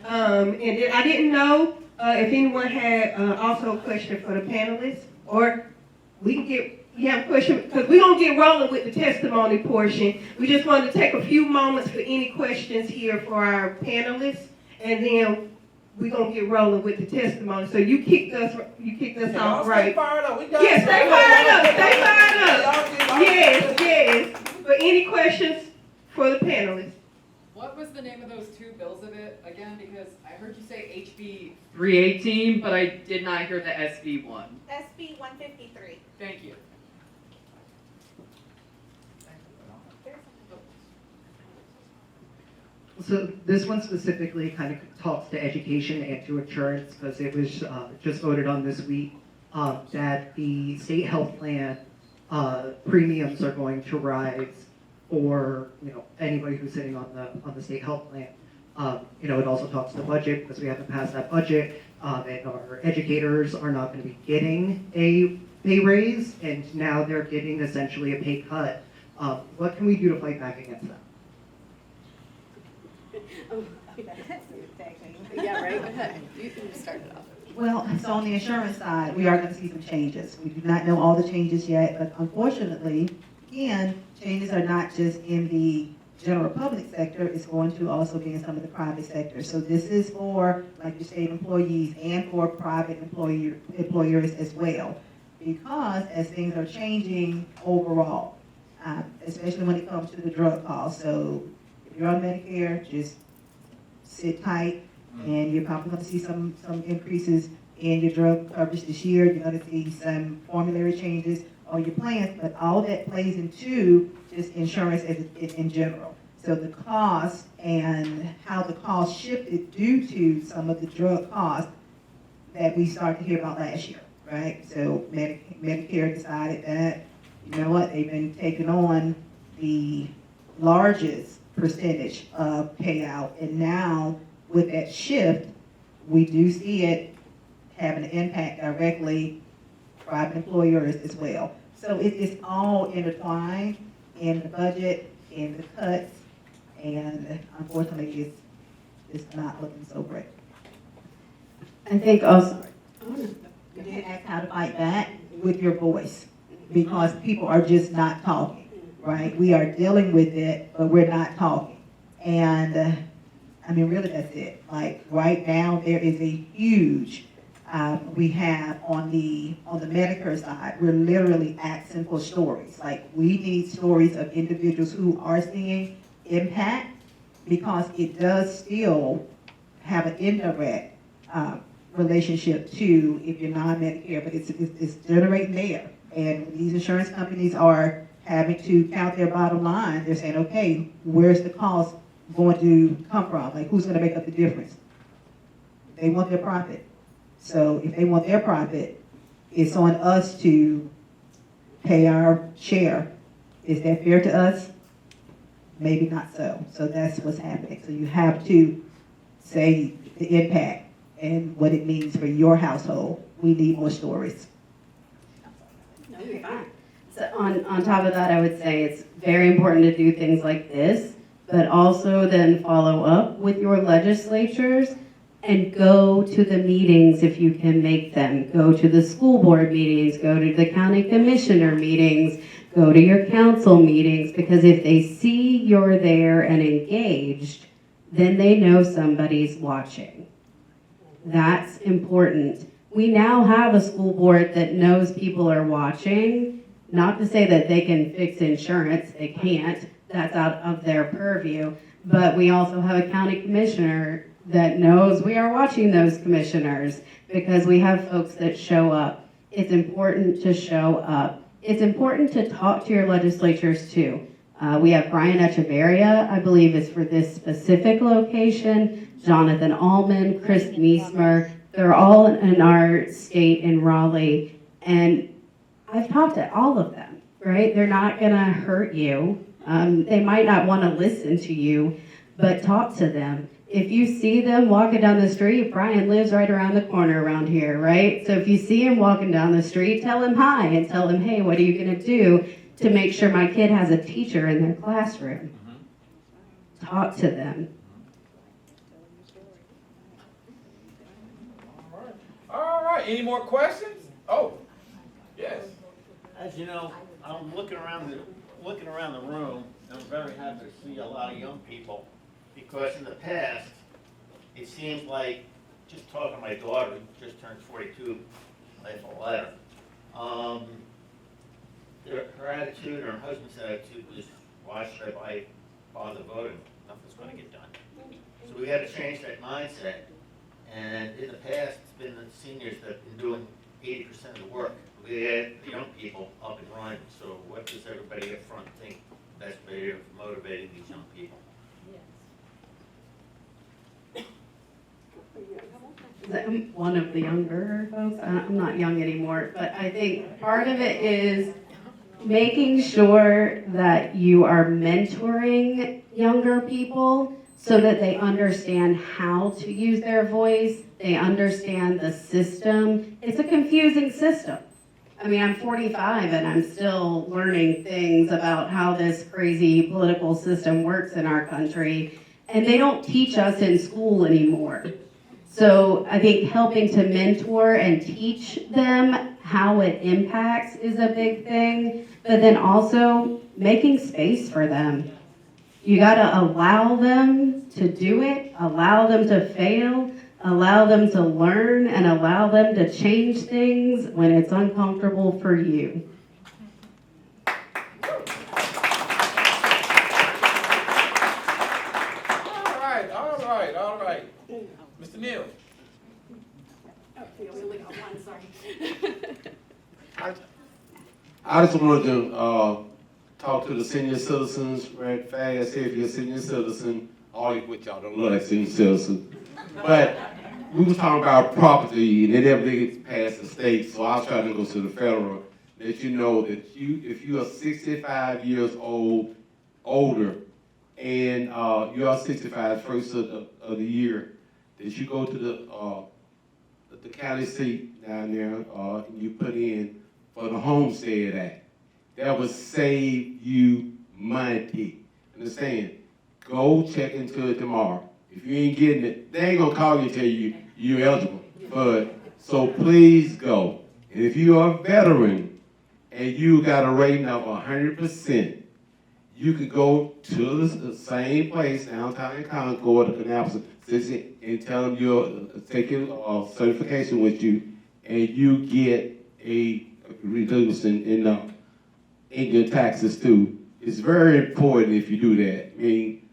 And I didn't know if anyone had also a question for the panelists, or you have a question, because we're going to get rolling with the testimony portion. We just wanted to take a few moments for any questions here for our panelists, and then we're going to get rolling with the testimony. So you kicked us off right. Stay fired up. Yes, stay fired up. Yes. But any questions for the panelists? What was the name of those two bills of it again? Because I heard you say HB 318, but I did not hear the SB one. SB 153. Thank you. So this one specifically kind of talks to education and to insurance, because it was just voted on this week that the state health plan premiums are going to rise for anybody who's sitting on the state health plan. It also talks to the budget, because we haven't passed that budget, and our educators are not going to be getting a pay raise, and now they're getting essentially a pay cut. What can we do to fight back against that? Yeah, right, go ahead. You can start it off. Well, so on the insurance side, we are going to see some changes. We do not know all the changes yet, but unfortunately, again, changes are not just in the general public sector, it's going to also be in some of the private sector. So this is for, like your state employees and for private employers as well. Because as things are changing overall, especially when it comes to the drug costs. So if you're on Medicare, just sit tight, and you're probably going to see some increases in your drug coverage this year. You're going to see some formulary changes on your plans, but all that plays into just insurance in general. So the cost and how the cost shifted due to some of the drug costs that we started to hear about last year, right? So Medicare decided that, you know what, they've been taking on the largest percentage of payout, and now with that shift, we do see it having an impact directly private employers as well. So it's all intertwined in the budget, in the cuts, and unfortunately, it's not looking so great. I think also, You did ask how to fight back with your voice, because people are just not talking, right? We are dealing with it, but we're not talking. And I mean, really, that's it. Like right now, there is a huge, we have on the Medicare side, we're literally asking for stories. Like we need stories of individuals who are seeing impact, because it does still have an indirect relationship to if you're non-Medicare, but it's generating there. And these insurance companies are having to count their bottom line. They're saying, okay, where's the cost going to come from? Like, who's going to make up the difference? They want their profit. So if they want their profit, it's on us to pay our share. Is that fair to us? Maybe not so. So that's what's happening. So you have to say the impact and what it means for your household. We need more stories. no, you're fine. So on top of that, I would say it's very important to do things like this, but also then follow up with your legislatures and go to the meetings if you can make them. Go to the school board meetings, go to the county commissioner meetings, go to your council meetings, because if they see you're there and engaged, then they know somebody's watching. That's important. We now have a school board that knows people are watching. Not to say that they can fix insurance, they can't. That's out of their purview. But we also have a county commissioner that knows we are watching those commissioners, because we have folks that show up. It's important to show up. It's important to talk to your legislatures too. We have Brian Echeverria, I believe is for this specific location, Jonathan Allman, Chris Meismer. They're all in our state in Raleigh. And I've talked to all of them, right? They're not gonna hurt you. They might not wanna listen to you, but talk to them. If you see them walking down the street, Brian lives right around the corner around here, right? So if you see him walking down the street, tell him hi and tell him, hey, what are you gonna do to make sure my kid has a teacher in their classroom? Talk to them. All right, any more questions? Oh, yes. As you know, I'm looking around the room, and I'm very happy to see a lot of young people, because in the past, it seems like, just talking to my daughter, who just turned 42, last letter, her attitude and her husband's attitude was, why should I bother voting? Nothing's going to get done. So we had to change that mindset. And in the past, it's been the seniors that have been doing 80% of the work. We had the young people up and running. So what does everybody up front think the best way of motivating these young people? I'm one of the younger folks. I'm not young anymore, but I think part of it is making sure that you are mentoring younger people so that they understand how to use their voice, they understand the system. It's a confusing system. I mean, I'm 45 and I'm still learning things about how this crazy political system works in our country, and they don't teach us in school anymore. So I think helping to mentor and teach them how it impacts is a big thing, but then also making space for them. You gotta allow them to do it, allow them to fail, allow them to learn, and allow them to change things when it's uncomfortable for you. All right. Mr. Neal. We only got one, sorry. I just wanted to talk to the senior citizens right fast. If you're a senior citizen, all you with y'all don't look like senior citizens. But we was talking about property, and it never did get past the state, so I was trying to go to the federal. That you know that if you are 65 years old, older, and you are 65 first of the year, that you go to the county seat down there, and you put in for the Homestead Act. That will save you money. Understand? Go check into it tomorrow. If you ain't getting it, they ain't gonna call you and tell you you're eligible for it. So please go. And if you are a veteran and you got a rating of 100%, you could go to the same place downtown in Concord, the Canal City, and tell them you'll take your certification with you, and you get a reduction in your taxes too. It's very important if you do that. I mean,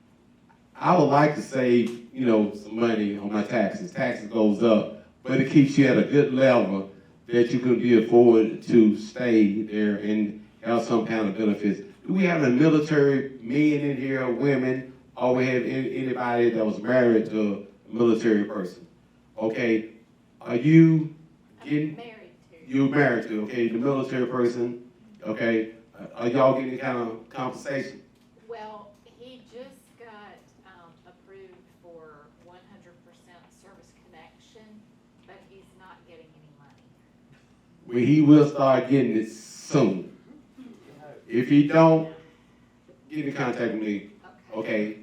I would like to save, some money on my taxes. Taxes goes up, but it keeps you at a good level that you can be afforded to stay there and have some kind of benefits. Do we have a military men in here, women, or we have anybody that was married to a military person? Okay, are you getting? Married to. You're married to, okay, the military person, okay? Are y'all getting any kind of compensation? Well, he just got approved for 100% service connection, but he's not getting any money. Well, he will start getting it soon. If he don't, get in contact with me, okay?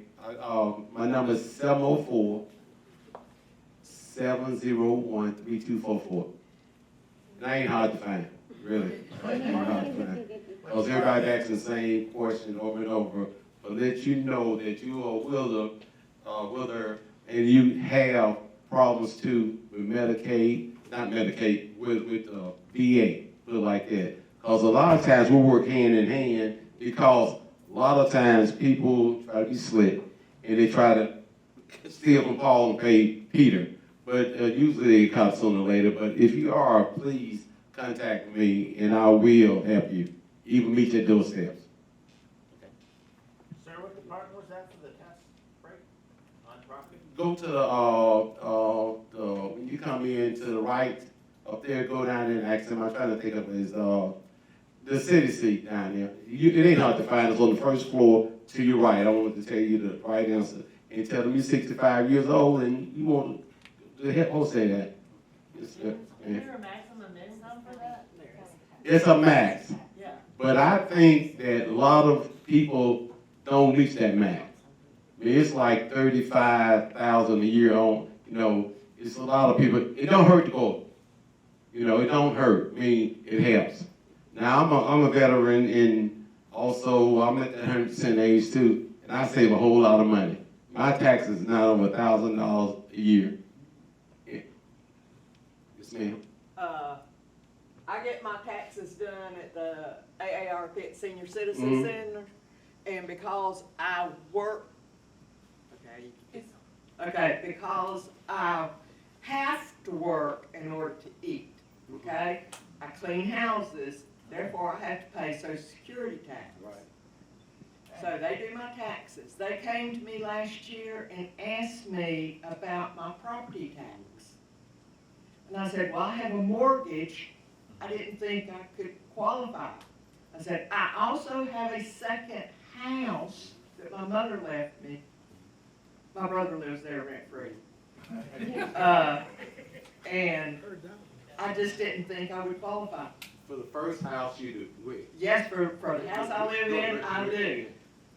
My number is 704-701-3244. And I ain't hard to find, really. Not hard to find. Because everybody asks the same question over and over, but let you know that you are with her, and you have problems too with Medicaid, not Medicaid, with VA, put it like that. Because a lot of times we work hand in hand, because a lot of times people try to be slick, and they try to steal from Paul and pay Peter. But usually they come sooner or later. But if you are, please contact me, and I will help you. Even meet your doorsteps. Sir, what department was that for the tax break on property? Go to when you come in to the right, up there, go down there and ask them. I'm trying to think of his, the city seat down there. It ain't hard to find. It's on the first floor to your right. I wanted to tell you the right answer. And tell them you're 65 years old and you want to help Jose that. Is there a maximum income for that? It's a max. Yeah. But I think that a lot of people don't reach that max. I mean, it's like 35,000 a year on, it's a lot of people. It don't hurt to go. It don't hurt. I mean, it helps. Now, I'm a veteran, and also I'm at the 100% age too, and I save a whole lot of money. My tax is not over $1,000 a year. Yeah. Yes, ma'am. I get my taxes done at the AARP Senior Citizen Center, and because I work, because I have to work in order to eat, okay? I clean houses, therefore I have to pay Social Security tax. Right. So they do my taxes. They came to me last year and asked me about my property tax. And I said, well, I have a mortgage. I didn't think I could qualify. I said, I also have a second house that my mother left me. My brother lives there rent-free. And I just didn't think I would qualify. For the first house you do, wait. Yes, for the house I live in, I do.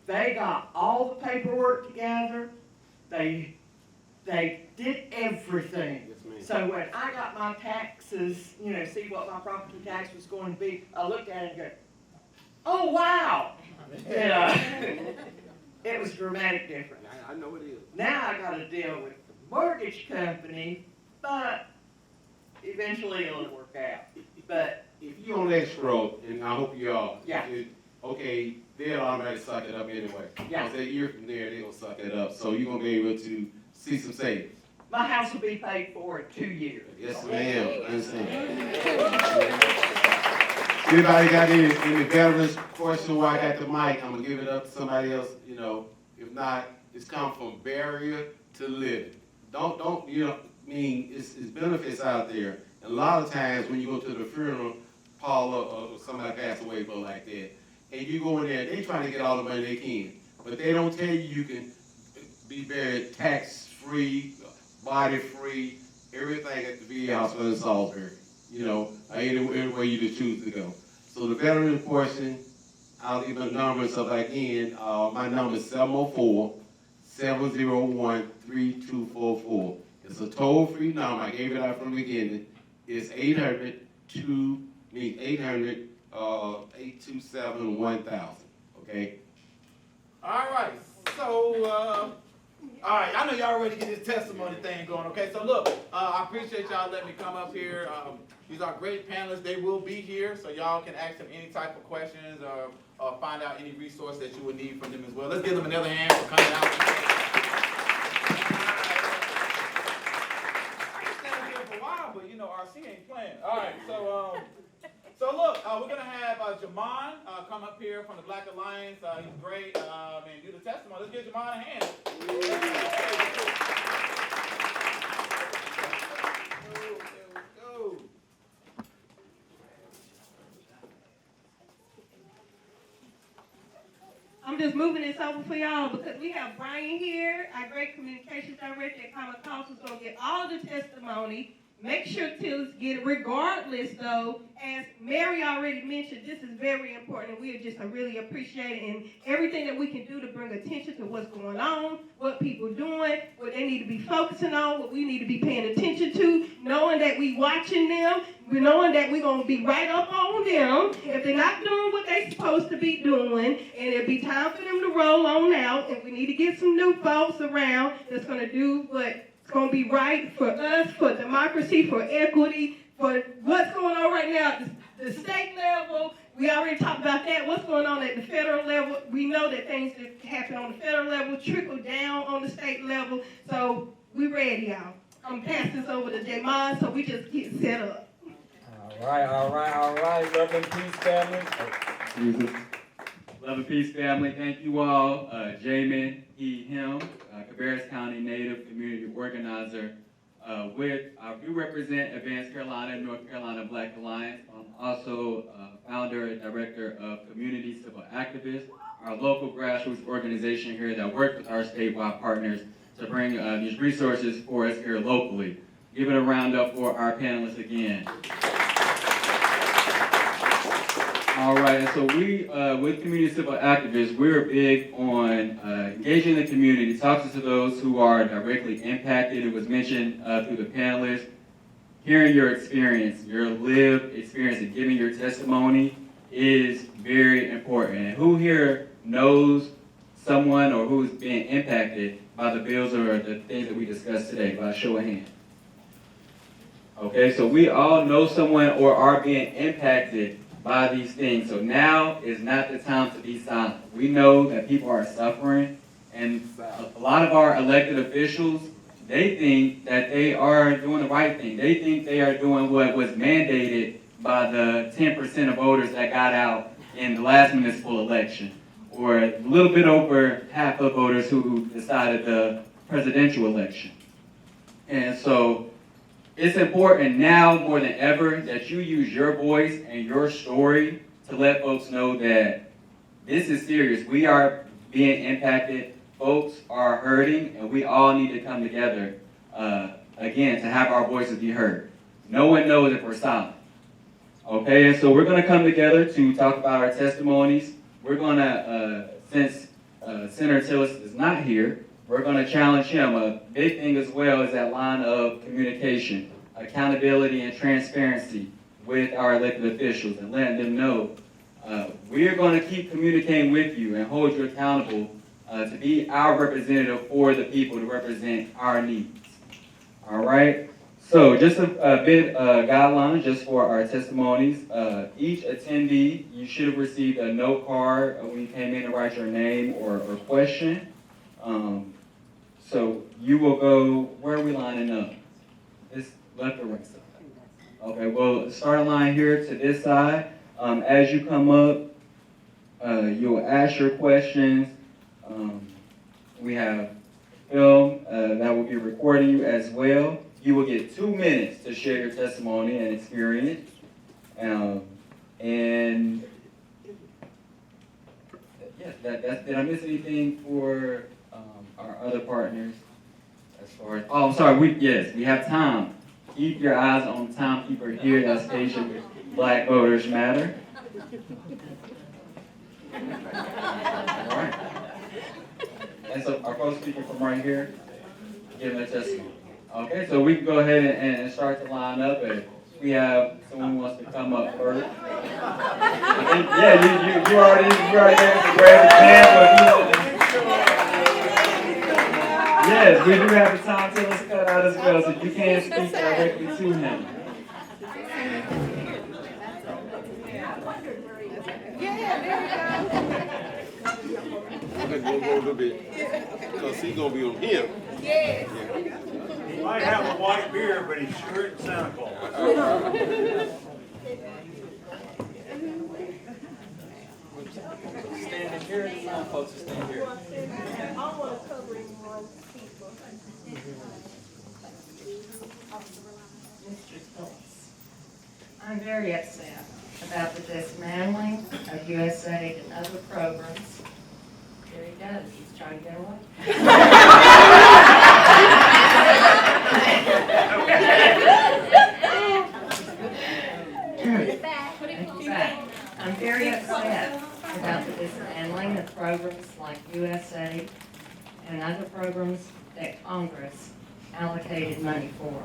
They got all the paperwork together. They They did everything. Yes, ma'am. So when I got my taxes, see what my property tax was going to be, I looked at it and go, oh, wow. It was a dramatic difference. I know it is. Now I gotta deal with the mortgage company, but eventually it'll work out. But If you on escrow, and I hope you are. Yeah. Okay, they'll automatically suck it up anyway. Yeah. Because that year from there, they're gonna suck it up. So you're gonna be able to see some savings. my house will be paid for in 2 years. Yes, ma'am. I understand. Anybody got any veterans question while I got the mic? I'm gonna give it up to somebody else, If not, it's come from barrier to living. Don't, it's benefits out there. And a lot of times when you go to the funeral parlor or somebody passed away, but like that, and you go in there, they trying to get all the money they can. But they don't tell you can be buried tax-free, body-free, everything at the VA hospital in Salisbury. Any way you choose to go. So the veteran portion, I'll leave the numbers up again. My number is 704-701-3244. It's a toll-free number. I gave it out from the beginning. It's 800-827-1000. Okay. All right, so, all right, I know y'all ready to get this testimony thing going, okay? So look, I appreciate y'all letting me come up here. These are great panelists. They will be here, so y'all can ask them any type of questions or find out any resource that you would need from them as well. Let's give them another hand for coming out. I can stand here for a while, but RC ain't playing. All right, so look, we're gonna have Jamon come up here from the Black Alliance. He's great, and do the testimony. Let's give Jamon a hand. There we go. I'm just moving this over for y'all because we have Brian here, our great communications director at Common Cause, who's going to get all the testimony. Make sure Tillis get it. Regardless, though, as Mary already mentioned, this is very important, and we really appreciate it, and everything that we can do to bring attention to what's going on, what people are doing, what they need to be focusing on, what we need to be paying attention to, knowing that we watching them, knowing that we're going to be right up on them if they're not doing what they're supposed to be doing, and it'll be time for them to roll on out, and we need to get some new folks around that's going to do what's going to be right for us, for democracy, for equity, for what's going on right now at the state level. We already talked about that. What's going on at the federal level? We know that things that happen on the federal level trickle down on the state level. So we ready, y'all. I'm going to pass this over to Jamon so we just get set up. All right. Love and peace, family. Love and peace, family. Thank you all. Jamin, he, him, Cabarrus County Native Community Organizer. I do represent Advanced Carolina, North Carolina Black Alliance. I'm also founder and director of Community Civil Activists, our local grassroots organization here that works with our statewide partners to bring these resources for us here locally. Give it a round up for our panelists again. All right, and so we, with Community Civil Activists, we're big on engaging the community, talking to those who are directly impacted. It was mentioned through the panelists. Hearing your experience, your lived experience, and giving your testimony is very important. And who here knows someone or who's being impacted by the bills or the things that we discussed today, by a show of hands? Okay, so we all know someone or are being impacted by these things. So now is not the time to be silent. We know that people are suffering, and a lot of our elected officials, they think that they are doing the right thing. They think they are doing what was mandated by the 10% of voters that got out in the last municipal election, or a little bit over half of voters who decided the presidential election. And so it's important now more than ever that you use your voice and your story to let folks know that this is serious. We are being impacted. Folks are hurting, and we all need to come together, again, to have our voices be heard. No one knows if we're silent. Okay, and so we're going to come together to talk about our testimonies. We're going to, since Senator Tillis is not here, we're going to challenge him. A big thing as well is that line of communication, accountability and transparency with our elected officials and letting them know we're going to keep communicating with you and hold you accountable to be our representative for the people, to represent our needs. All right? So just a bit guidelines just for our testimonies. Each attendee, you should have received a note card when you came in to write your name or question. So you will go, where are we lining up? This left or right side? Okay, well, start a line here to this side. As you come up, you'll ask your questions. We have film that will be recording you as well. You will get 2 minutes to share your testimony and experience. And yeah, did I miss anything for our other partners? As far as, oh, I'm sorry, we have time. Keep your eyes on the timekeeper here at station. Black Voters Matter. All right. And so our first speaker from right here, give them a testimony. Okay, so we can go ahead and start to line up. And we have someone who wants to come up first. I think, yeah, you already there to grab the Yes, we do have the time till it's cut out as well, so you can speak directly to him. I'm gonna go a little bit, because he's gonna be on here. Yeah. He might have a white beard, but he's sure isn't Santa Claus. Standing here, some folks are standing here. Mr. Phillips, I'm very upset about the dismantling of USAID and other programs. Here he goes, he's trying to get away. I'm very upset about the dismantling of programs like USAID and other programs that Congress allocated money for.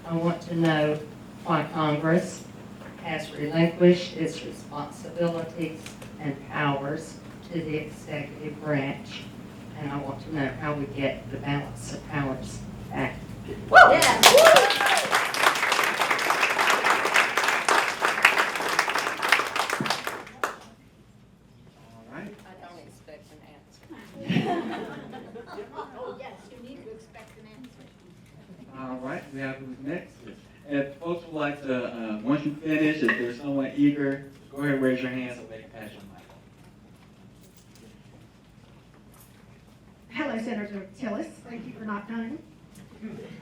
I want to know why Congress has relinquished its responsibilities and powers to the executive branch, and I want to know how we get the balance of powers back. I don't expect an answer. Oh, yes, you need to expect an answer. All right, we have who's next. And if folks would like to, once you finish, if there's someone eager, go ahead and raise your hand so they can pass your mic. Hello, Senator Tillis. Thank you for not coming.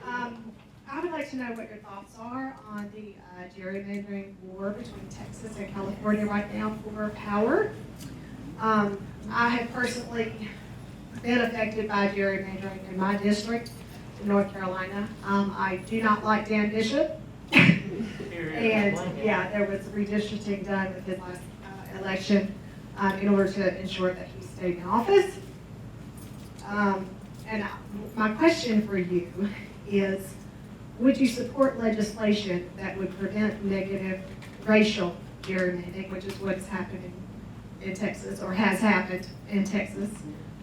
I would like to know what your thoughts are on the gerrymandering war between Texas and California right now for power. I have personally been affected by gerrymandering in my district in North Carolina. I do not like Dan Bishop. And yeah, there was redistricting done with his last election in order to ensure that he stayed in office. And my question for you is, would you support legislation that would prevent negative racial gerrymandering, which is what's happening in Texas, or has happened in Texas,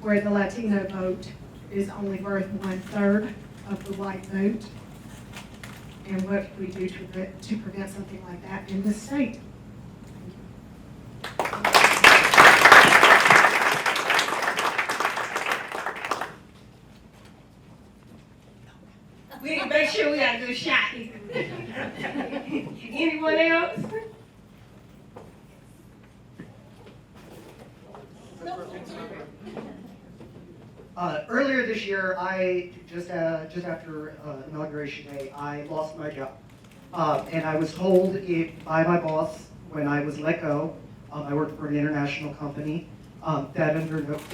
where the Latino vote is only worth 1/3 of the white vote? And what can we do to prevent something like that in this state? We need to make sure we got a good shot. Anyone else? Earlier this year, just after Inauguration Day, I lost my job. And I was told by my boss when I was let go, I worked for an international company, that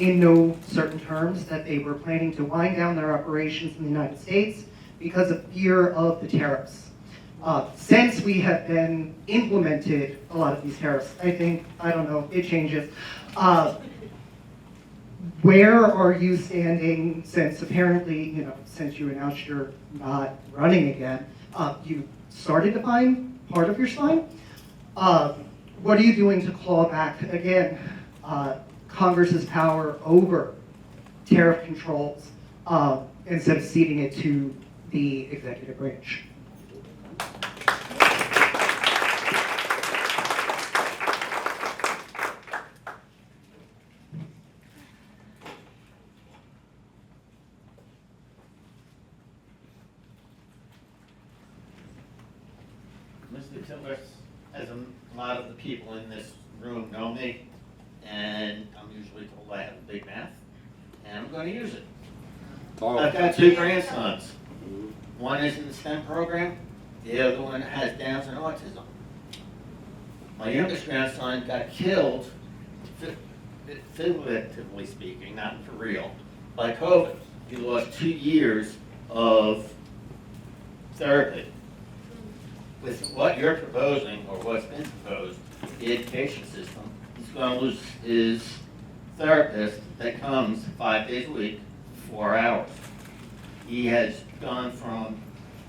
in no certain terms, that they were planning to wind down their operations in the United States because of fear of the tariffs. Since we have been implemented a lot of these tariffs, I don't know, it changes. where are you standing since apparently, since you announced you're not running again, you started to find part of your spine? What are you doing to claw back, again, Congress's power over tariff controls instead of ceding it to the executive branch? Mr. Tillis, as a lot of the people in this room know me, and I'm usually told I have a big mouth, and I'm going to use it. I've got 2 grandsons. One is in the STEM program, the other one has Downs and autism. My youngest grandson got killed, figuratively speaking, not for real, by COVID. He lost 2 years of therapy. With what you're proposing, or what's been proposed, the education system, he's going to lose his therapist that comes 5 days a week, 4 hours. He has gone from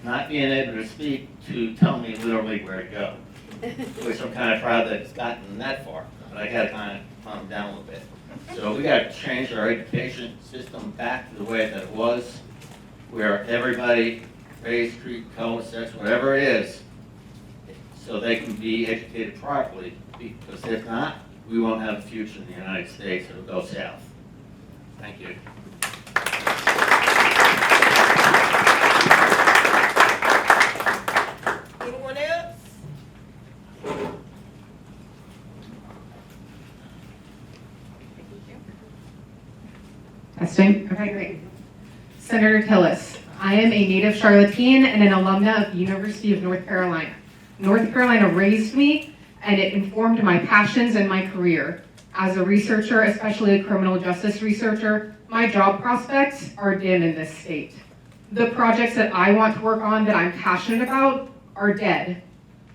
not being able to speak to tell me literally where to go, which I'm kind of proud that it's gotten that far, but I got to kind of calm him down a little bit. So we got to change our education system back to the way that it was, where everybody, race, creed, color, sex, whatever it is, so they can be educated properly, because if not, we won't have a future in the United States. It'll go south. Thank you. Anyone else? Testing. Okay, great. Senator Tillis, I am a native Charlottean and an alumna of the University of North Carolina. North Carolina raised me, and it informed my passions and my career. As a researcher, especially a criminal justice researcher, my job prospects are dim in this state. The projects that I want to work on that I'm passionate about are dead.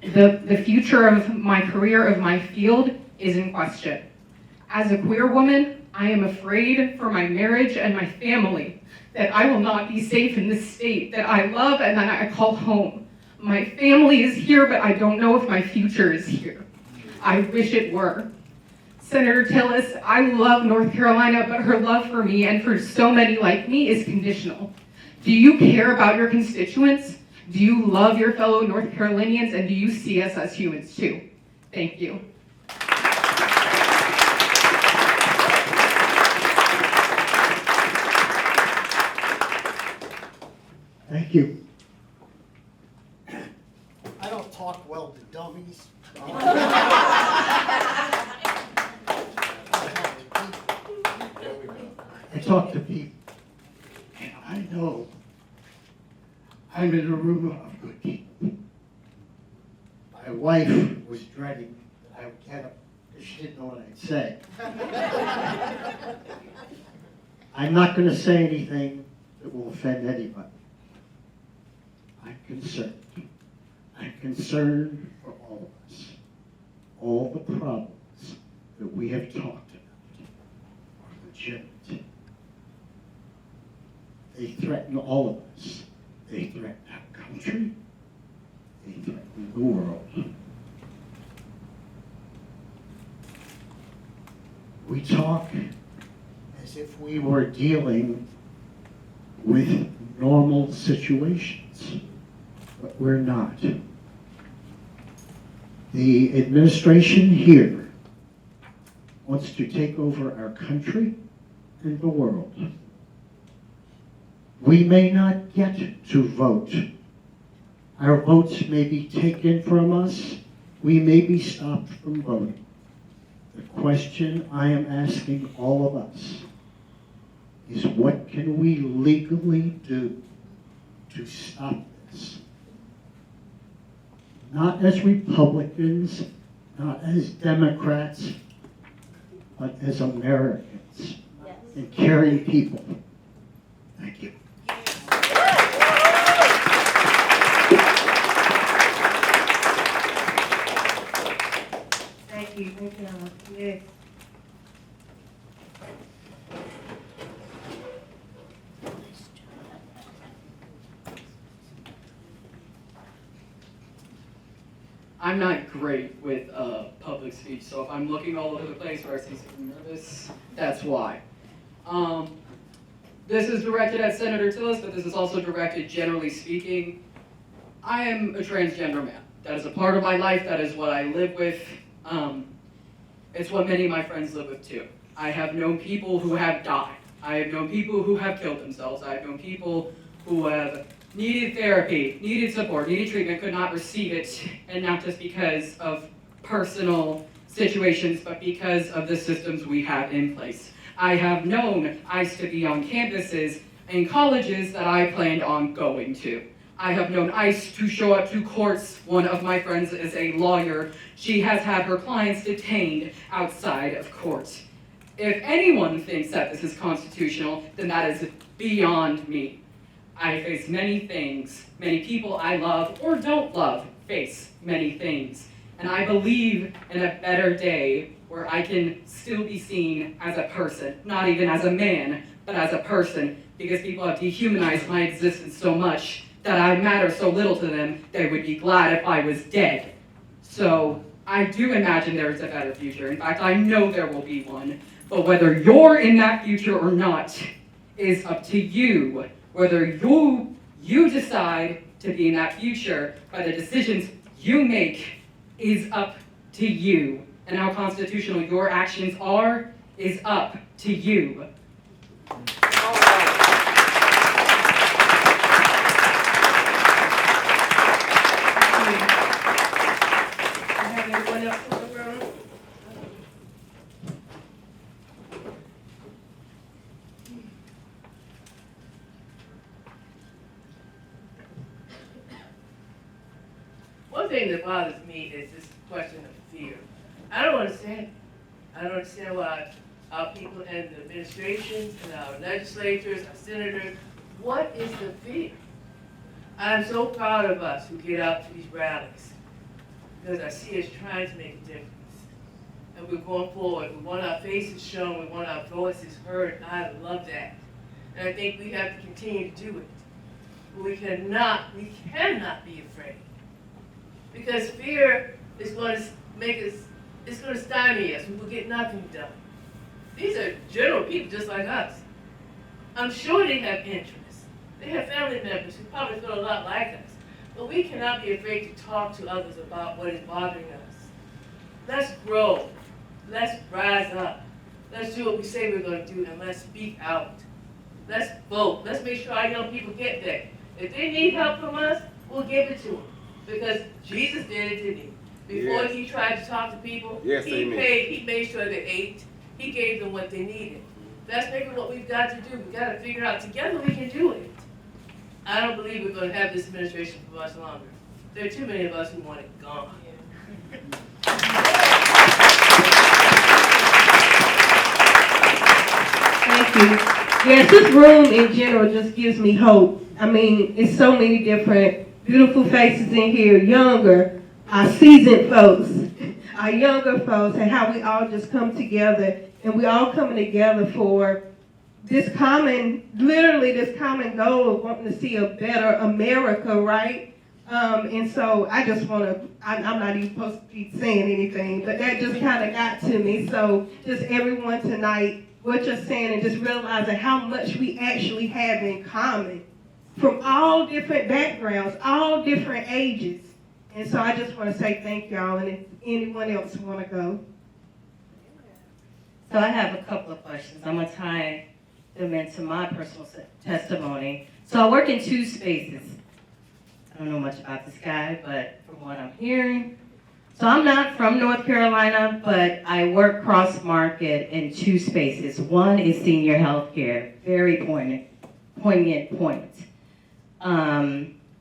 The future of my career, of my field, is in question. As a queer woman, I am afraid for my marriage and my family, that I will not be safe in this state that I love and that I call home. My family is here, but I don't know if my future is here. I wish it were. Senator Tillis, I love North Carolina, but her love for me and for so many like me is conditional. Do you care about your constituents? Do you love your fellow North Carolinians, and do you see us as humans too? Thank you. Thank you. I don't talk well to dummies. I talk to people, and I know I'm in a room of good people. My wife was dreading that I would get up because she didn't know what I'd say. I'm not going to say anything that will offend anybody. I'm concerned. I'm concerned for all of us. All the problems that we have talked about are legitimate. They threaten all of us. They threaten our country. They threaten the world. We talk as if we were dealing with normal situations, but we're not. The administration here wants to take over our country and the world. We may not get to vote. Our votes may be taken from us. We may be stopped from voting. The question I am asking all of us is, what can we legally do to stop this? Not as Republicans, not as Democrats, but as Americans and caring people. Thank you. Thank you. Yes. I'm not great with public speech, so if I'm looking all over the place or I seem nervous, that's why. This is directed at Senator Tillis, but this is also directed generally speaking. I am a transgender man. That is a part of my life. That is what I live with. It's what many of my friends live with too. I have known people who have died. I have known people who have killed themselves. I have known people who have needed therapy, needed support, needed treatment, could not receive it, and not just because of personal situations, but because of the systems we have in place. I have known ICE to be on campuses and colleges that I planned on going to. I have known ICE to show up to courts. One of my friends is a lawyer. She has had her clients detained outside of court. If anyone thinks that this is constitutional, then that is beyond me. I face many things. Many people I love or don't love face many things. And I believe in a better day where I can still be seen as a person, not even as a man, but as a person, because people have dehumanized my existence so much that I matter so little to them, they would be glad if I was dead. So I do imagine there is a better future. In fact, I know there will be one. But whether you're in that future or not is up to you. Whether you decide to be in that future by the decisions you make is up to you. And how constitutional your actions are is up to you. Anyone else in the room? One thing that bothers me is this question of fear. I don't understand. I don't understand why our people in the administrations and our legislators, our senators, what is the fear? I'm so proud of us who get out to these rallies because I see us trying to make a difference. And we're going forward. We want our faces shown. We want our voices heard. And I love that. And I think we have to continue to do it. But we cannot be afraid. Because fear is going to make us, it's going to stymie us. We will get nothing done. These are general people just like us. I'm sure they have interests. They have family members who probably feel a lot like us. But we cannot be afraid to talk to others about what is bothering us. Let's grow. Let's rise up. Let's do what we say we're going to do, and let's speak out. Let's vote. Let's make sure our young people get there. If they need help from us, we'll give it to them. Because Jesus did it, didn't he? Before he tried to talk to people, he made sure they ate. He gave them what they needed. That's maybe what we've got to do. We've got to figure out together we can do it. I don't believe we're going to have this administration for much longer. There are too many of us who want it gone. Thank you. Yes, this room in general just gives me hope. I mean, it's so many different beautiful faces in here, younger, our seasoned folks, our younger folks, and how we all just come together, and we all coming together for this common, literally this common goal of wanting to see a better America, right? And so I just want to, I'm not even supposed to be saying anything, but that just kind of got to me. So just everyone tonight, what you're saying, and just realizing how much we actually have in common from all different backgrounds, all different ages. And so I just want to say thank y'all, and if anyone else want to go. So I have a couple of questions. I'm going to tie them into my personal testimony. So I work in two spaces. I don't know much about this guy, but from what I'm hearing, so I'm not from North Carolina, but I work cross-market in two spaces. One is senior health care, very poignant point.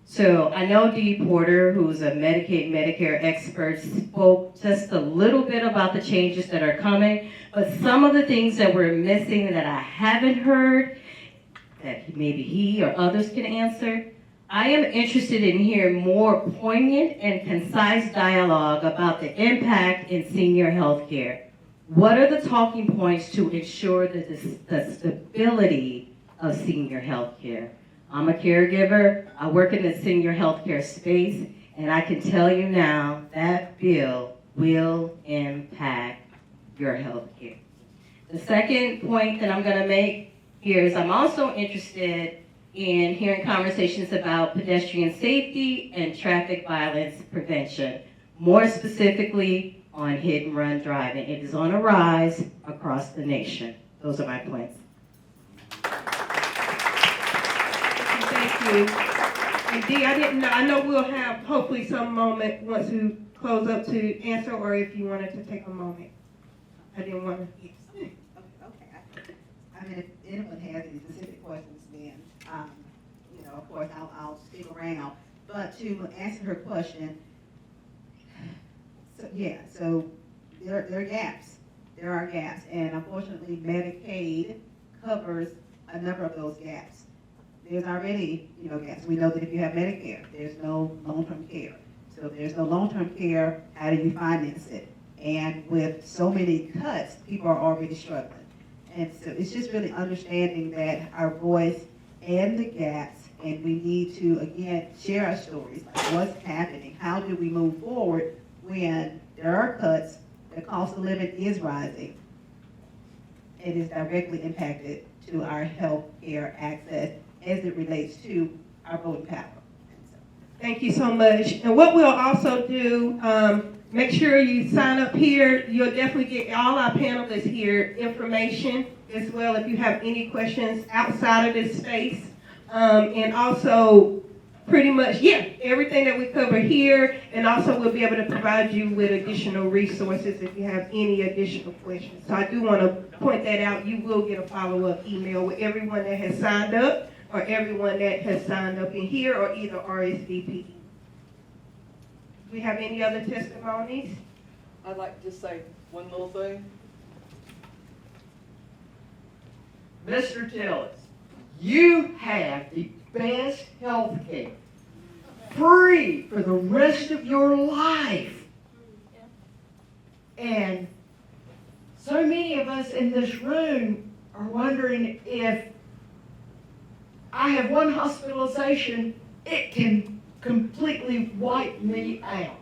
So I know Dee Porter, who's a Medicaid, Medicare expert, spoke just a little bit about the changes that are coming, but some of the things that we're missing that I haven't heard, that maybe he or others can answer, I am interested in hearing more poignant and concise dialogue about the impact in senior health care. What are the talking points to ensure the stability of senior health care? I'm a caregiver. I work in the senior health care space, And I can tell you now, that bill will impact your health care. The second point that I'm gonna make here is I'm also interested in hearing conversations about pedestrian safety and traffic violence prevention, more specifically on hit and run driving. It is on a rise across the nation. Those are my points. Thank you. And Dee, I didn't know, I know we'll have hopefully some moment once we close up to answer, or if you wanted to take a moment. I didn't want to. Okay. I mean, if anyone has any specific questions, then, of course, I'll stick around. But to answer her question, so there are gaps. There are gaps, and unfortunately, Medicaid covers a number of those gaps. There's already, gaps. We know that if you have Medicare, there's no long-term care. So if there's no long-term care, how do you finance it? And with so many cuts, people are already struggling. And so it's just really understanding that our voice and the gaps, and we need to, again, share our stories, like what's happening, how do we move forward when there are cuts, the cost of living is rising, it is directly impacted to our health care access as it relates to our voting power. Thank you so much. And what we'll also do, make sure you sign up here. You'll definitely get all our panelists here information as well if you have any questions outside of this space. And also pretty much, everything that we cover here, and also we'll be able to provide you with additional resources if you have any additional questions. So I do want to point that out. You will get a follow-up email with everyone that has signed up or everyone that has signed up in here or either RSVP. Do we have any other testimonies? I'd like to just say one little thing. Mr. Tillis, you have the best health care, free for the rest of your life. And so many of us in this room are wondering if I have one hospitalization, it can completely wipe me out.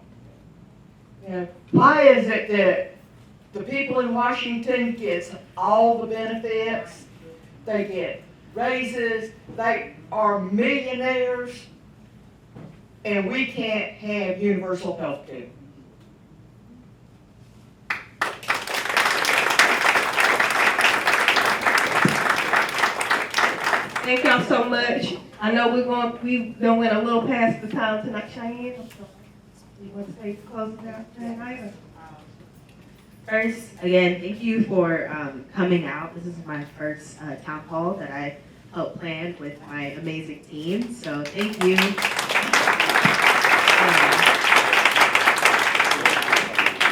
Why is it that the people in Washington get all the benefits? They get raises, they are millionaires, and we can't have universal health care. Thank y'all so much. I know we done went a little past the time tonight. Cheyenne, you want to say closing out tonight? First, again, thank you for coming out. This is my first town hall that I helped plan with my amazing team, so thank you.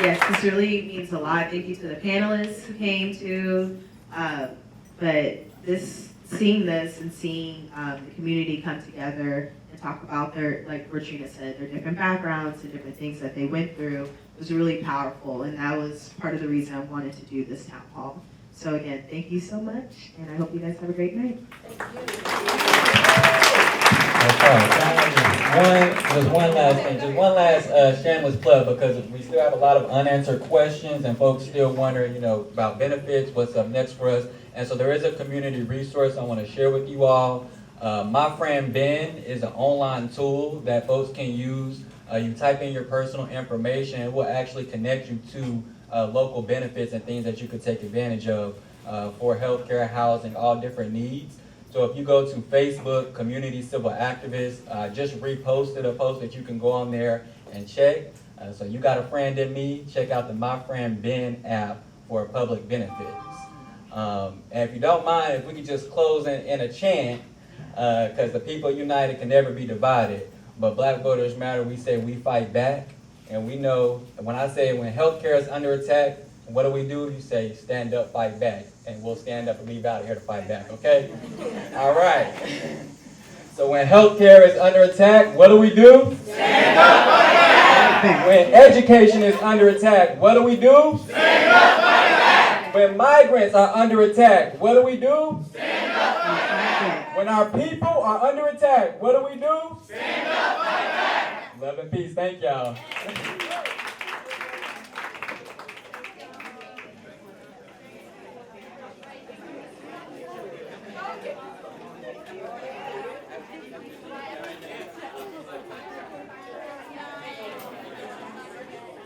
Yes, this really means a lot. Thank you to the panelists who came to, but seeing this and seeing the community come together and talk about their, like Regina said, their different backgrounds and different things that they went through was really powerful, and that was part of the reason I wanted to do this town hall. So again, thank you so much, and I hope you guys have a great night. Just one last thing, just one last shameless plug, because we still have a lot of unanswered questions and folks still wondering, about benefits, what's up next for us. And so there is a community resource I want to share with you all. My Friend Ben is an online tool that folks can use. You type in your personal information, it will actually connect you to local benefits and things that you could take advantage of for healthcare, housing, all different needs. So if you go to Facebook, Community Civil Activists, just reposted a post that you can go on there and check. So you got a friend in me, check out the My Friend Ben app for public benefits. And if you don't mind, if we could just close in a chant, because the people united can never be divided. But Black Voters Matter, we say we fight back. And we know, when I say when healthcare is under attack, what do? You say stand up, fight back. And we'll stand up and leave out of here to fight back, okay? All right. So when healthcare is under attack, what do? Stand up, fight back. When education is under attack, what do? Stand up, fight back. When migrants are under attack, what do? Stand up, fight back. When our people are under attack, what do? Stand up, fight back. Love and peace. Thank y'all.